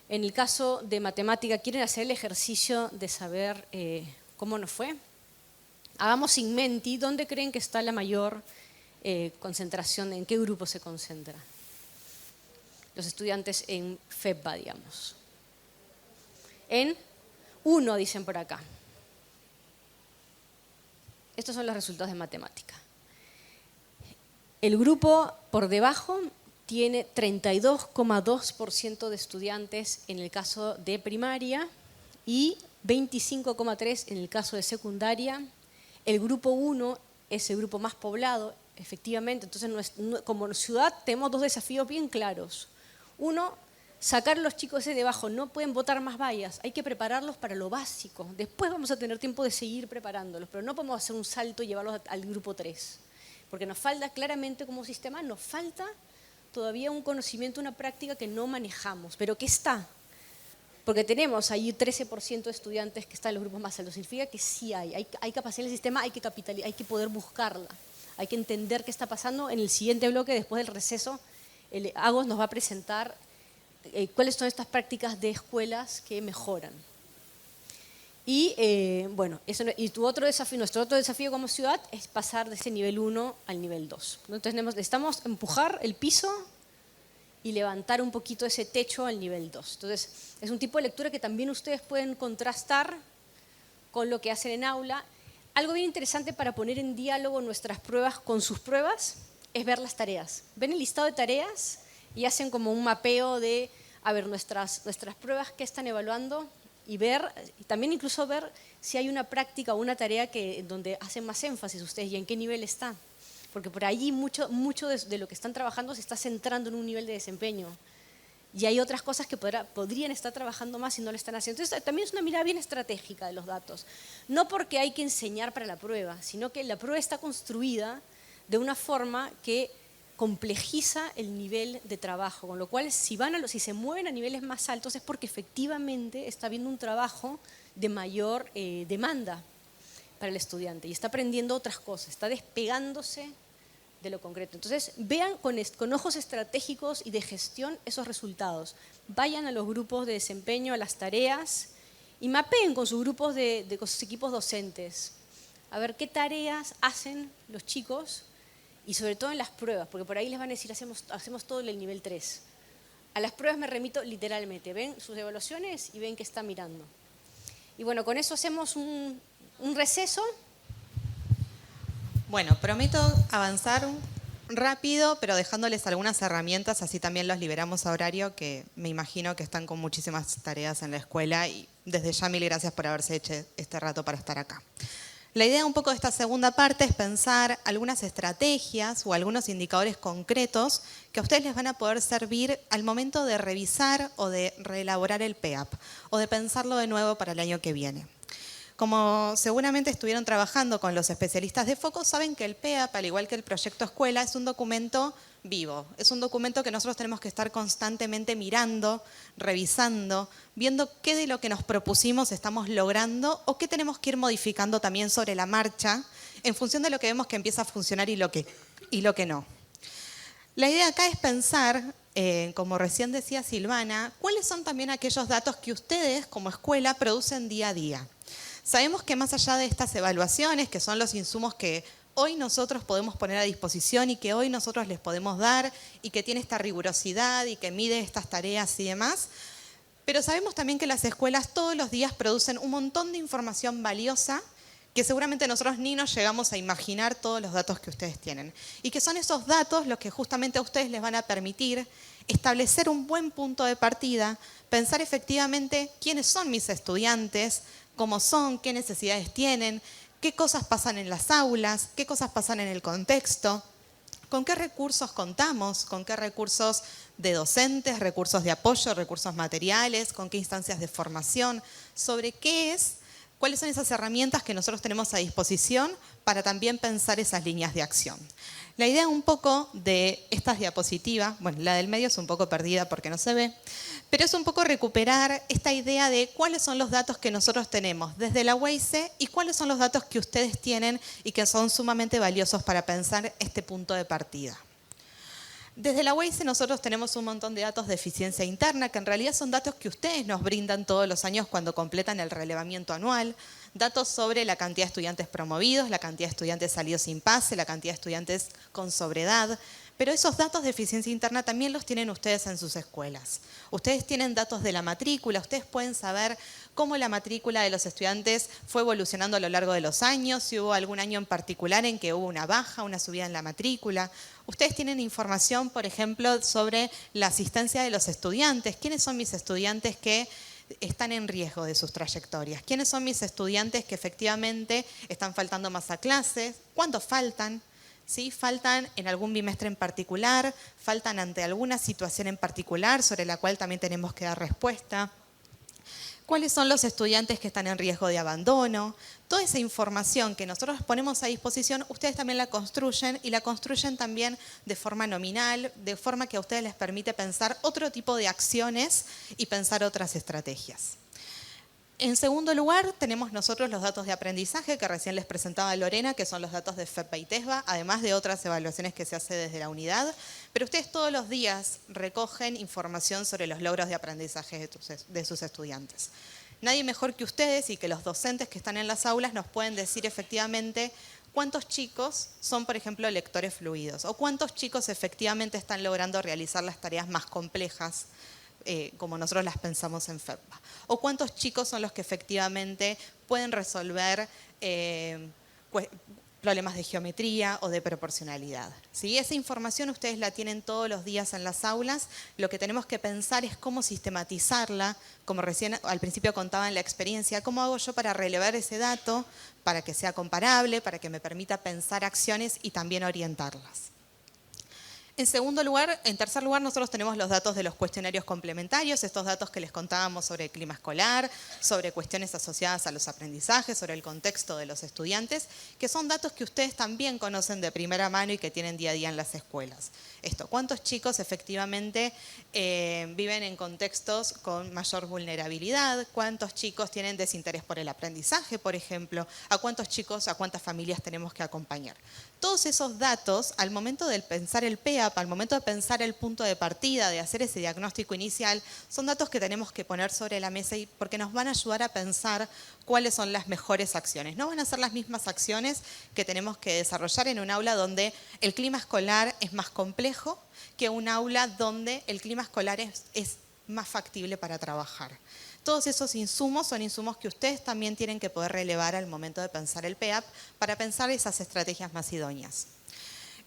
En el caso de matemática, ¿quieren hacer el ejercicio de saber cómo nos fue? Hagamos in menti, ¿dónde creen que está la mayor concentración? ¿En qué grupo se concentra? Los estudiantes en FEPBA, digamos. En 1, dicen por acá. Estos son los resultados de matemática. El grupo por debajo tiene 32,2% de estudiantes en el caso de primaria y 25,3% en el caso de secundaria. El grupo 1 es el grupo más poblado, efectivamente. Entonces, como ciudad tenemos dos desafíos bien claros. Uno, sacar a los chicos de debajo, no pueden botar más vallas, hay que prepararlos para lo básico. Después vamos a tener tiempo de seguir preparándolos, pero no podemos hacer un salto y llevarlos al grupo 3. Porque nos falta claramente como sistema, nos falta todavía un conocimiento, una práctica que no manejamos, pero que está. Porque tenemos ahí 13% de estudiantes que están en los grupos más altos. Significa que sí hay capacidad en el sistema, hay que poder buscarla. Hay que entender qué está pasando. En el siguiente bloque, después del receso, Agos nos va a presentar cuáles son estas prácticas de escuelas que mejoran. Y bueno, nuestro otro desafío como ciudad es pasar de ese nivel 1 al nivel 2. Entonces necesitamos empujar el piso y levantar un poquito ese techo al nivel 2. Entonces, es un tipo de lectura que también ustedes pueden contrastar con lo que hacen en aula. Algo bien interesante para poner en diálogo nuestras pruebas con sus pruebas es ver las tareas. ¿Ven el listado de tareas? y hacen como un mapeo de, a ver, nuestras pruebas que están evaluando y ver, y también incluso ver si hay una práctica o una tarea donde hacen más énfasis ustedes y en qué nivel está. Porque por allí mucho de lo que están trabajando se está centrando en un nivel de desempeño. Y hay otras cosas que podrían estar trabajando más y no lo están haciendo. Entonces también es una mirada bien estratégica de los datos. No porque hay que enseñar para la prueba, sino que la prueba está construida de una forma que complejiza el nivel de trabajo, con lo cual si se mueven a niveles más altos es porque efectivamente está habiendo un trabajo de mayor demanda para el estudiante y está aprendiendo otras cosas, está despegándose de lo concreto. Entonces vean con ojos estratégicos y de gestión esos resultados. Vayan a los grupos de desempeño, a las tareas y mapeen con sus grupos con sus equipos docentes. A ver qué tareas hacen los chicos y sobre todo en las pruebas, porque por ahí les van a decir hacemos todo en el nivel 3. A las pruebas me remito literalmente, ven sus evaluaciones y ven qué está mirando. Y bueno, con eso hacemos un receso. Bueno, prometo avanzar rápido, pero dejándoles algunas herramientas, así también los liberamos a horario, que me imagino que están con muchísimas tareas en la escuela y desde ya mil gracias por haberse hecho este rato para estar acá. La idea un poco de esta segunda parte es pensar algunas estrategias o algunos indicadores concretos que a ustedes les van a poder servir al momento de revisar o de reelaborar el PEAP o de pensarlo de nuevo para el año que viene. Como seguramente estuvieron trabajando con los especialistas de foco, saben que el PEAP, al igual que el proyecto escuela, es un documento vivo. Es un documento que nosotros tenemos que estar constantemente mirando, revisando, viendo qué de lo que nos propusimos estamos logrando o qué tenemos que ir modificando también sobre la marcha en función de lo que vemos que empieza a funcionar y lo que no. La idea acá es pensar, como recién decía Silvana, cuáles son también aquellos datos que ustedes como escuela producen día a día. Sabemos que más allá de estas evaluaciones, que son los insumos que hoy nosotros podemos poner a disposición y que hoy nosotros les podemos dar y que tiene esta rigurosidad y que mide estas tareas y demás, pero sabemos también que las escuelas todos los días producen un montón de información valiosa que seguramente nosotros ni nos llegamos a imaginar todos los datos que ustedes tienen. Y que son esos datos los que justamente a ustedes les van a permitir establecer un buen punto de partida, pensar efectivamente quiénes son mis estudiantes, cómo son, qué necesidades tienen, qué cosas pasan en las aulas, qué cosas pasan en el contexto, con qué recursos contamos, con qué recursos de docentes, recursos de apoyo, recursos materiales, con qué instancias de formación, sobre cuáles son esas herramientas que nosotros tenemos a disposición para también pensar esas líneas de acción. La idea un poco de estas diapositivas, bueno, la del medio es un poco perdida porque no se ve, pero es un poco recuperar esta idea de cuáles son los datos que nosotros tenemos desde la UEICE y cuáles son los datos que ustedes tienen y que son sumamente valiosos para pensar este punto de partida. Desde la UEICE nosotros tenemos un montón de datos de eficiencia interna, que en realidad son datos que ustedes nos brindan todos los años cuando completan el relevamiento anual, datos sobre la cantidad de estudiantes promovidos, la cantidad de estudiantes salidos sin pase, la cantidad de estudiantes con sobredad, pero esos datos de eficiencia interna también los tienen ustedes en sus escuelas. Ustedes tienen datos de la matrícula, ustedes pueden saber cómo la matrícula de los estudiantes fue evolucionando a lo largo de los años, si hubo algún año en particular en que hubo una baja, una subida en la matrícula. Ustedes tienen información, por ejemplo, sobre la asistencia de los estudiantes. ¿Quiénes son mis estudiantes que están en riesgo de sus trayectorias? ¿Quiénes son mis estudiantes que efectivamente están faltando más a clases? ¿Cuántos faltan? ¿Sí? ¿Faltan en algún bimestre en particular? ¿Faltan ante alguna situación en particular sobre la cual también tenemos que dar respuesta? ¿Cuáles son los estudiantes que están en riesgo de abandono? Toda esa información que nosotros ponemos a disposición, ustedes también la construyen y la construyen también de forma nominal, de forma que a ustedes les permite pensar otro tipo de acciones y pensar otras estrategias. En segundo lugar, tenemos nosotros los datos de aprendizaje que recién les presentaba Lorena, que son los datos de FEPA y TESBA, además de otras evaluaciones que se hace desde la unidad. Pero ustedes todos los días recogen información sobre los logros de aprendizaje de sus estudiantes. Nadie mejor que ustedes y que los docentes que están en las aulas nos pueden decir efectivamente cuántos chicos son, por ejemplo, lectores fluidos o cuántos chicos efectivamente están logrando realizar las tareas más complejas como nosotros las pensamos en FEPA. O cuántos chicos son los que efectivamente pueden resolver problemas de geometría o de proporcionalidad. ¿Sí? Esa información ustedes la tienen todos los días en las aulas. Lo que tenemos que pensar es cómo sistematizarla, como recién al principio contaba en la experiencia, cómo hago yo para relevar ese dato, para que sea comparable, para que me permita pensar acciones y también orientarlas. En tercer lugar, nosotros tenemos los datos de los cuestionarios complementarios, estos datos que les contábamos sobre el clima escolar, sobre cuestiones asociadas a los aprendizajes, sobre el contexto de los estudiantes, que son datos que ustedes también conocen de primera mano y que tienen día a día en las escuelas. ¿Cuántos chicos efectivamente viven en contextos con mayor vulnerabilidad? ¿Cuántos chicos tienen desinterés por el aprendizaje, por ejemplo? ¿A cuántos chicos, a cuántas familias tenemos que acompañar? Todos esos datos, al momento de pensar el PEAP, al momento de pensar el punto de partida, de hacer ese diagnóstico inicial, son datos que tenemos que poner sobre la mesa porque nos van a ayudar a pensar cuáles son las mejores acciones. No van a ser las mismas acciones que tenemos que desarrollar en un aula donde el clima escolar es más complejo que un aula donde el clima escolar es más factible para trabajar. Todos esos insumos son insumos que ustedes también tienen que poder relevar al momento de pensar el PEAP para pensar esas estrategias más idóneas.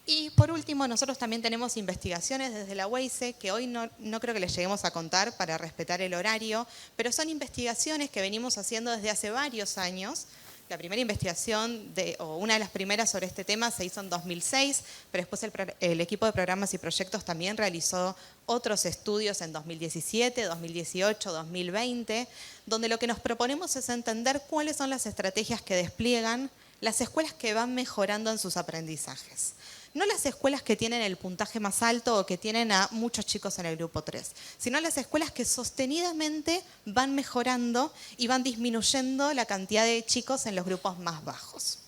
Y por último, nosotros también tenemos investigaciones desde la UEICE, que hoy no creo que les lleguemos a contar para respetar el horario, pero son investigaciones que venimos haciendo desde hace varios años. La primera investigación, o una de las primeras sobre este tema, se hizo en 2006, pero después el equipo de programas y proyectos también realizó otros estudios en 2017, 2018, 2020, donde lo que nos proponemos es entender cuáles son las estrategias que despliegan las escuelas que van mejorando en sus aprendizajes. No las escuelas que tienen el puntaje más alto o que tienen a muchos chicos en el grupo 3, sino las escuelas que sostenidamente van mejorando y van disminuyendo la cantidad de chicos en los grupos más bajos.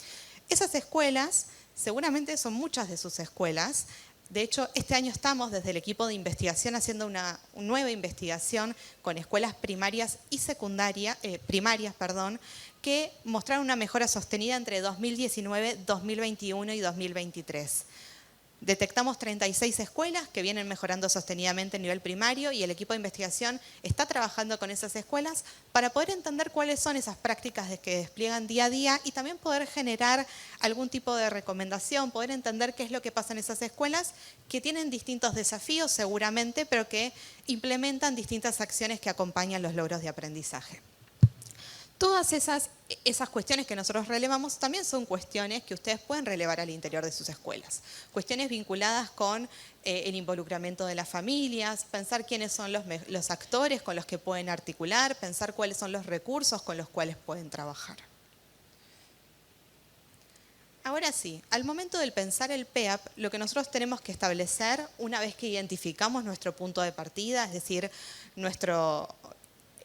Esas escuelas, seguramente son muchas de sus escuelas. De hecho, este año estamos desde el equipo de investigación haciendo una nueva investigación con escuelas primarias y primarias, que mostraron una mejora sostenida entre 2019, 2021 y 2023. Detectamos 36 escuelas que vienen mejorando sostenidamente a nivel primario y el equipo de investigación está trabajando con esas escuelas para poder entender cuáles son esas prácticas que despliegan día a día y también poder generar algún tipo de recomendación, poder entender qué es lo que pasa en esas escuelas que tienen distintos desafíos seguramente, pero que implementan distintas acciones que acompañan los logros de aprendizaje. Todas esas cuestiones que nosotros relevamos también son cuestiones que ustedes pueden relevar al interior de sus escuelas. Cuestiones vinculadas con el involucramiento de las familias, pensar quiénes son los actores con los que pueden articular, pensar cuáles son los recursos con los cuales pueden trabajar. Ahora sí, al momento del pensar el PEAP, lo que nosotros tenemos que establecer, una vez que identificamos nuestro punto de partida, es decir,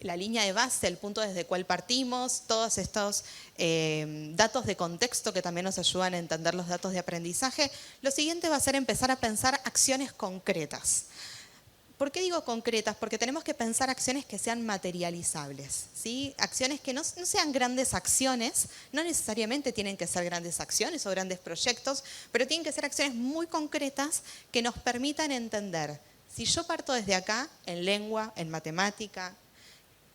la línea de base, el punto desde el cual partimos, todos estos datos de contexto que también nos ayudan a entender los datos de aprendizaje, lo siguiente va a ser empezar a pensar acciones concretas. ¿Por qué digo concretas? Porque tenemos que pensar acciones que sean materializables, ¿sí? Acciones que no sean grandes acciones, no necesariamente tienen que ser grandes acciones o grandes proyectos, pero tienen que ser acciones muy concretas que nos permitan entender. Si yo parto desde acá, en lengua, en matemática,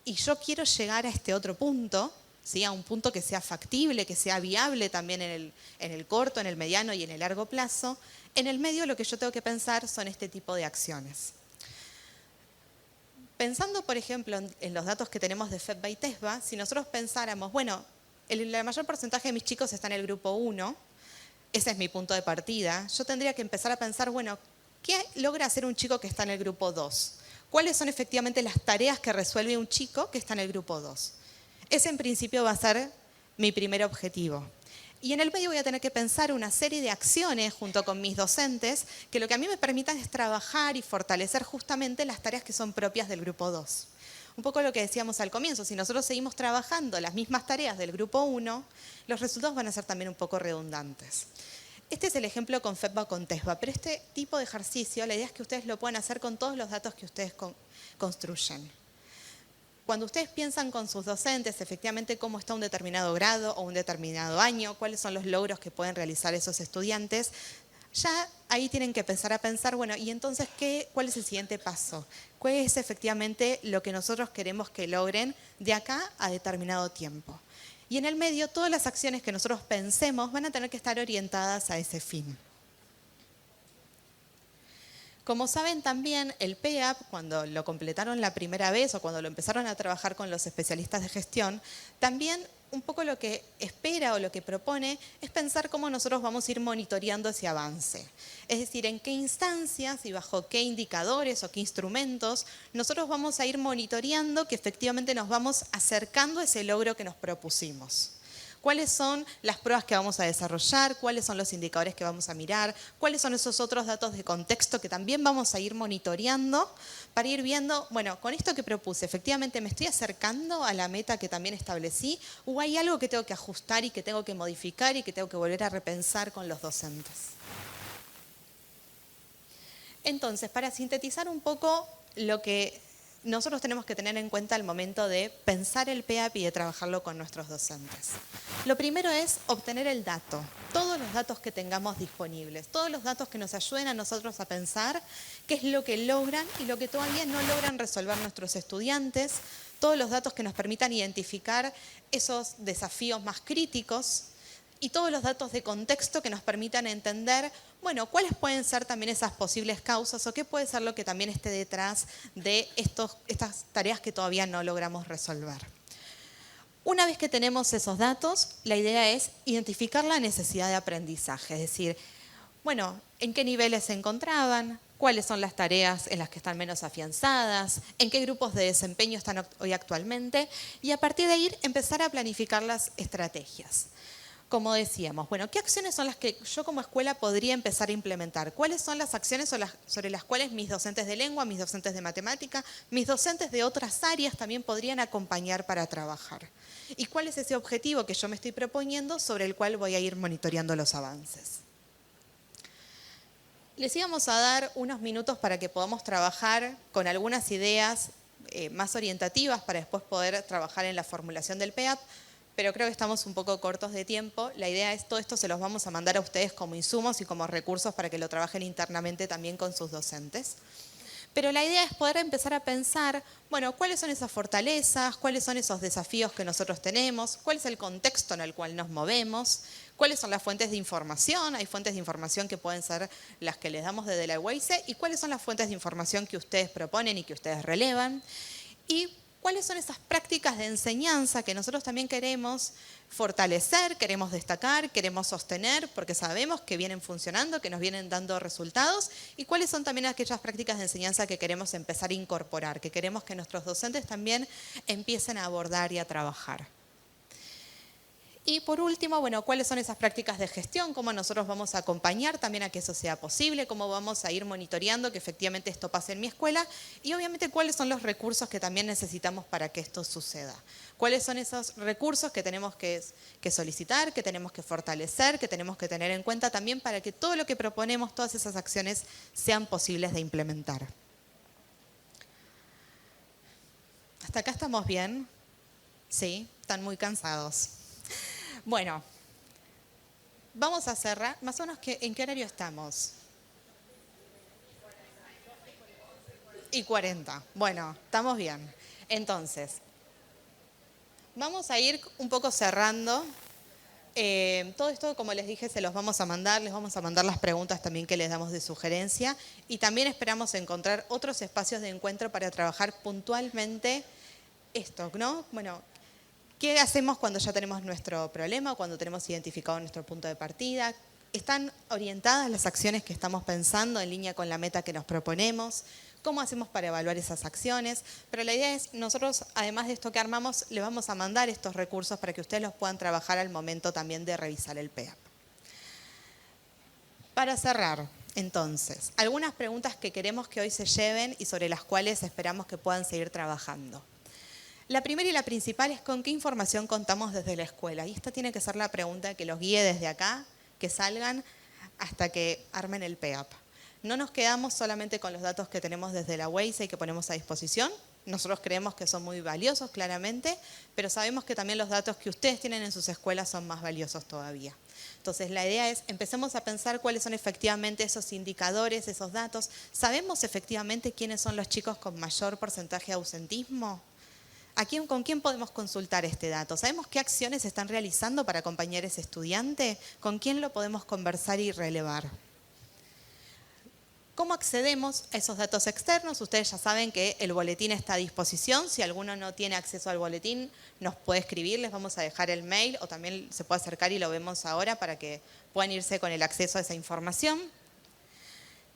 y yo quiero llegar a este otro punto, ¿sí? A un punto que sea factible, que sea viable también en el corto, en el mediano y en el largo plazo, en el medio lo que yo tengo que pensar son este tipo de acciones. Pensando, por ejemplo, en los datos que tenemos de FEDBA y TESBA, si nosotros pensáramos, bueno, el mayor porcentaje de mis chicos está en el grupo 1, ese es mi punto de partida, yo tendría que empezar a pensar, bueno, ¿qué logra hacer un chico que está en el grupo 2? ¿Cuáles son efectivamente las tareas que resuelve un chico que está en el grupo 2? Ese en principio va a ser mi primer objetivo. Y en el medio voy a tener que pensar una serie de acciones junto con mis docentes que lo que a mí me permitan es trabajar y fortalecer justamente las tareas que son propias del grupo 2. Un poco lo que decíamos al comienzo, si nosotros seguimos trabajando las mismas tareas del grupo 1, los resultados van a ser también un poco redundantes. Este es el ejemplo con FEDBA o con TESBA, pero este tipo de ejercicio, la idea es que ustedes lo puedan hacer con todos los datos que ustedes construyen. Cuando ustedes piensan con sus docentes, efectivamente, cómo está un determinado grado o un determinado año, cuáles son los logros que pueden realizar esos estudiantes, ya ahí tienen que empezar a pensar, bueno, y entonces, ¿cuál es el siguiente paso? ¿Cuál es efectivamente lo que nosotros queremos que logren de acá a determinado tiempo? Y en el medio, todas las acciones que nosotros pensemos van a tener que estar orientadas a ese fin. Como saben también, el PEAP, cuando lo completaron la primera vez o cuando lo empezaron a trabajar con los especialistas de gestión, también un poco lo que espera o lo que propone es pensar cómo nosotros vamos a ir monitoreando ese avance. Es decir, en qué instancias y bajo qué indicadores o qué instrumentos nosotros vamos a ir monitoreando que efectivamente nos vamos acercando a ese logro que nos propusimos. ¿Cuáles son las pruebas que vamos a desarrollar? ¿Cuáles son los indicadores que vamos a mirar? ¿Cuáles son esos otros datos de contexto que también vamos a ir monitoreando para ir viendo, bueno, con esto que propuse, efectivamente me estoy acercando a la meta que también establecí o hay algo que tengo que ajustar y que tengo que modificar y que tengo que volver a repensar con los docentes? Entonces, para sintetizar un poco lo que nosotros tenemos que tener en cuenta al momento de pensar el PEAP y de trabajarlo con nuestros docentes. Lo primero es obtener el dato, todos los datos que tengamos disponibles, todos los datos que nos ayuden a nosotros a pensar qué es lo que logran y lo que todavía no logran resolver nuestros estudiantes, todos los datos que nos permitan identificar esos desafíos más críticos y todos los datos de contexto que nos permitan entender, bueno, cuáles pueden ser también esas posibles causas o qué puede ser lo que también esté detrás de estas tareas que todavía no logramos resolver. Una vez que tenemos esos datos, la idea es identificar la necesidad de aprendizaje, es decir, bueno, en qué niveles se encontraban, cuáles son las tareas en las que están menos afianzadas, en qué grupos de desempeño están hoy actualmente y a partir de ahí empezar a planificar las estrategias. Como decíamos, bueno, ¿qué acciones son las que yo como escuela podría empezar a implementar? ¿Cuáles son las acciones sobre las cuales mis docentes de lengua, mis docentes de matemática, mis docentes de otras áreas también podrían acompañar para trabajar? ¿Y cuál es ese objetivo que yo me estoy proponiendo sobre el cual voy a ir monitoreando los avances? Les íbamos a dar unos minutos para que podamos trabajar con algunas ideas más orientativas para después poder trabajar en la formulación del PEAP, pero creo que estamos un poco cortos de tiempo. La idea es todo esto se los vamos a mandar a ustedes como insumos y como recursos para que lo trabajen internamente también con sus docentes. Pero la idea es poder empezar a pensar, bueno, cuáles son esas fortalezas, cuáles son esos desafíos que nosotros tenemos, cuál es el contexto en el cual nos movemos, cuáles son las fuentes de información, hay fuentes de información que pueden ser las que les damos desde la UEICE y cuáles son las fuentes de información que ustedes proponen y que ustedes relevan y cuáles son esas prácticas de enseñanza que nosotros también queremos fortalecer, queremos destacar, queremos sostener, porque sabemos que vienen funcionando, que nos vienen dando resultados, y cuáles son también aquellas prácticas de enseñanza que queremos empezar a incorporar, que queremos que nuestros docentes también empiecen a abordar y a trabajar. Y por último, bueno, ¿cuáles son esas prácticas de gestión? ¿Cómo nosotros vamos a acompañar también a que eso sea posible? ¿Cómo vamos a ir monitoreando que efectivamente esto pase en mi escuela? Y obviamente, ¿cuáles son los recursos que también necesitamos para que esto suceda? ¿Cuáles son esos recursos que tenemos que solicitar, que tenemos que fortalecer, que tenemos que tener en cuenta también para que todo lo que proponemos, todas esas acciones sean posibles de implementar? ¿Hasta acá estamos bien? Sí, están muy cansados. Bueno, vamos a cerrar. Más o menos, ¿en qué horario estamos? Y 40. Bueno, estamos bien. Entonces, vamos a ir un poco cerrando. Todo esto, como les dije, se los vamos a mandar. Les vamos a mandar las preguntas también que les damos de sugerencia. Y también esperamos encontrar otros espacios de encuentro para trabajar puntualmente esto, ¿no? Bueno, ¿qué hacemos cuando ya tenemos nuestro problema, cuando tenemos identificado nuestro punto de partida? ¿Están orientadas las acciones que estamos pensando en línea con la meta que nos proponemos? ¿Cómo hacemos para evaluar esas acciones? Pero la idea es, nosotros, además de esto que armamos, le vamos a mandar estos recursos para que ustedes los puedan trabajar al momento también de revisar el PEAP. Para cerrar, entonces, algunas preguntas que queremos que hoy se lleven y sobre las cuales esperamos que puedan seguir trabajando. La primera y la principal es con qué información contamos desde la escuela. Y esta tiene que ser la pregunta que los guíe desde acá, que salgan hasta que armen el PEAP. No nos quedamos solamente con los datos que tenemos desde la UEICE y que ponemos a disposición. Nosotros creemos que son muy valiosos, claramente, pero sabemos que también los datos que ustedes tienen en sus escuelas son más valiosos todavía. Entonces, la idea es, empecemos a pensar cuáles son efectivamente esos indicadores, esos datos. ¿Sabemos efectivamente quiénes son los chicos con mayor porcentaje de ausentismo? ¿Con quién podemos consultar este dato? ¿Sabemos qué acciones se están realizando para acompañar a ese estudiante? ¿Con quién lo podemos conversar y relevar? ¿Cómo accedemos a esos datos externos? Ustedes ya saben que el boletín está a disposición. Si alguno no tiene acceso al boletín, nos puede escribir. Les vamos a dejar el mail o también se puede acercar y lo vemos ahora para que puedan irse con el acceso a esa información.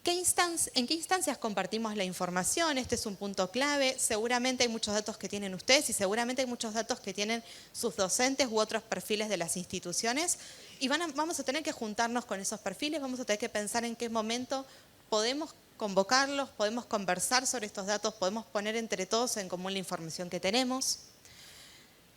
¿En qué instancias compartimos la información? Este es un punto clave. Seguramente hay muchos datos que tienen ustedes y seguramente hay muchos datos que tienen sus docentes u otros perfiles de las instituciones. Y vamos a tener que juntarnos con esos perfiles, vamos a tener que pensar en qué momento podemos convocarlos, podemos conversar sobre estos datos, podemos poner entre todos en común la información que tenemos.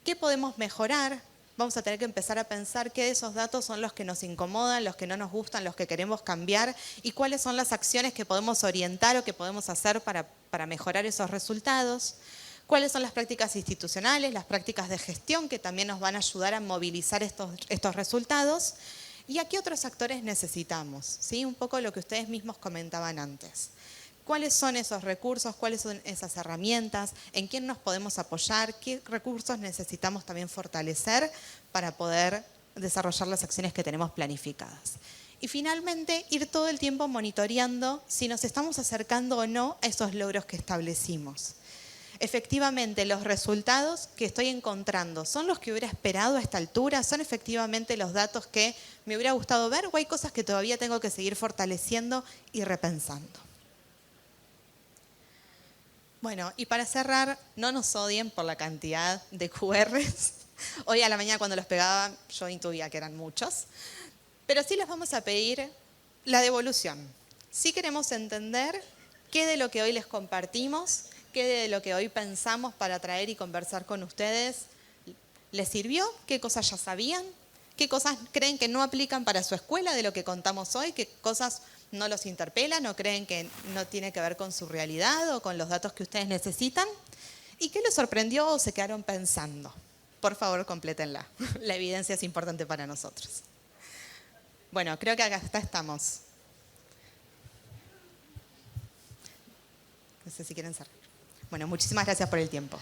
¿Qué podemos mejorar? Vamos a tener que empezar a pensar qué de esos datos son los que nos incomodan, los que no nos gustan, los que queremos cambiar y cuáles son las acciones que podemos orientar o que podemos hacer para mejorar esos resultados. Cuáles son las prácticas institucionales, las prácticas de gestión que también nos van a ayudar a movilizar estos resultados. ¿Y a qué otros actores necesitamos? ¿Sí? Un poco lo que ustedes mismos comentaban antes. ¿Cuáles son esos recursos? ¿Cuáles son esas herramientas? ¿En quién nos podemos apoyar? ¿Qué recursos necesitamos también fortalecer para poder desarrollar las acciones que tenemos planificadas? Y finalmente, ir todo el tiempo monitoreando si nos estamos acercando o no a esos logros que establecimos. Efectivamente, los resultados que estoy encontrando, ¿son los que hubiera esperado a esta altura? ¿Son efectivamente los datos que me hubiera gustado ver? ¿O hay cosas que todavía tengo que seguir fortaleciendo y repensando? Bueno, y para cerrar, no nos odien por la cantidad de QRs. Hoy a la mañana cuando los pegaba, yo intuía que eran muchos. Pero sí les vamos a pedir la devolución. Sí queremos entender qué de lo que hoy les compartimos, qué de lo que hoy pensamos para traer y conversar con ustedes les sirvió, qué cosas ya sabían, qué cosas creen que no aplican para su escuela de lo que contamos hoy, qué cosas no los interpelan o creen que no tiene que ver con su realidad o con los datos que ustedes necesitan. ¿Y qué les sorprendió o se quedaron pensando? Por favor, complétenla. La evidencia es importante para nosotros. Bueno, creo que acá estamos. No sé si quieren cerrar. Bueno, muchísimas gracias por el tiempo.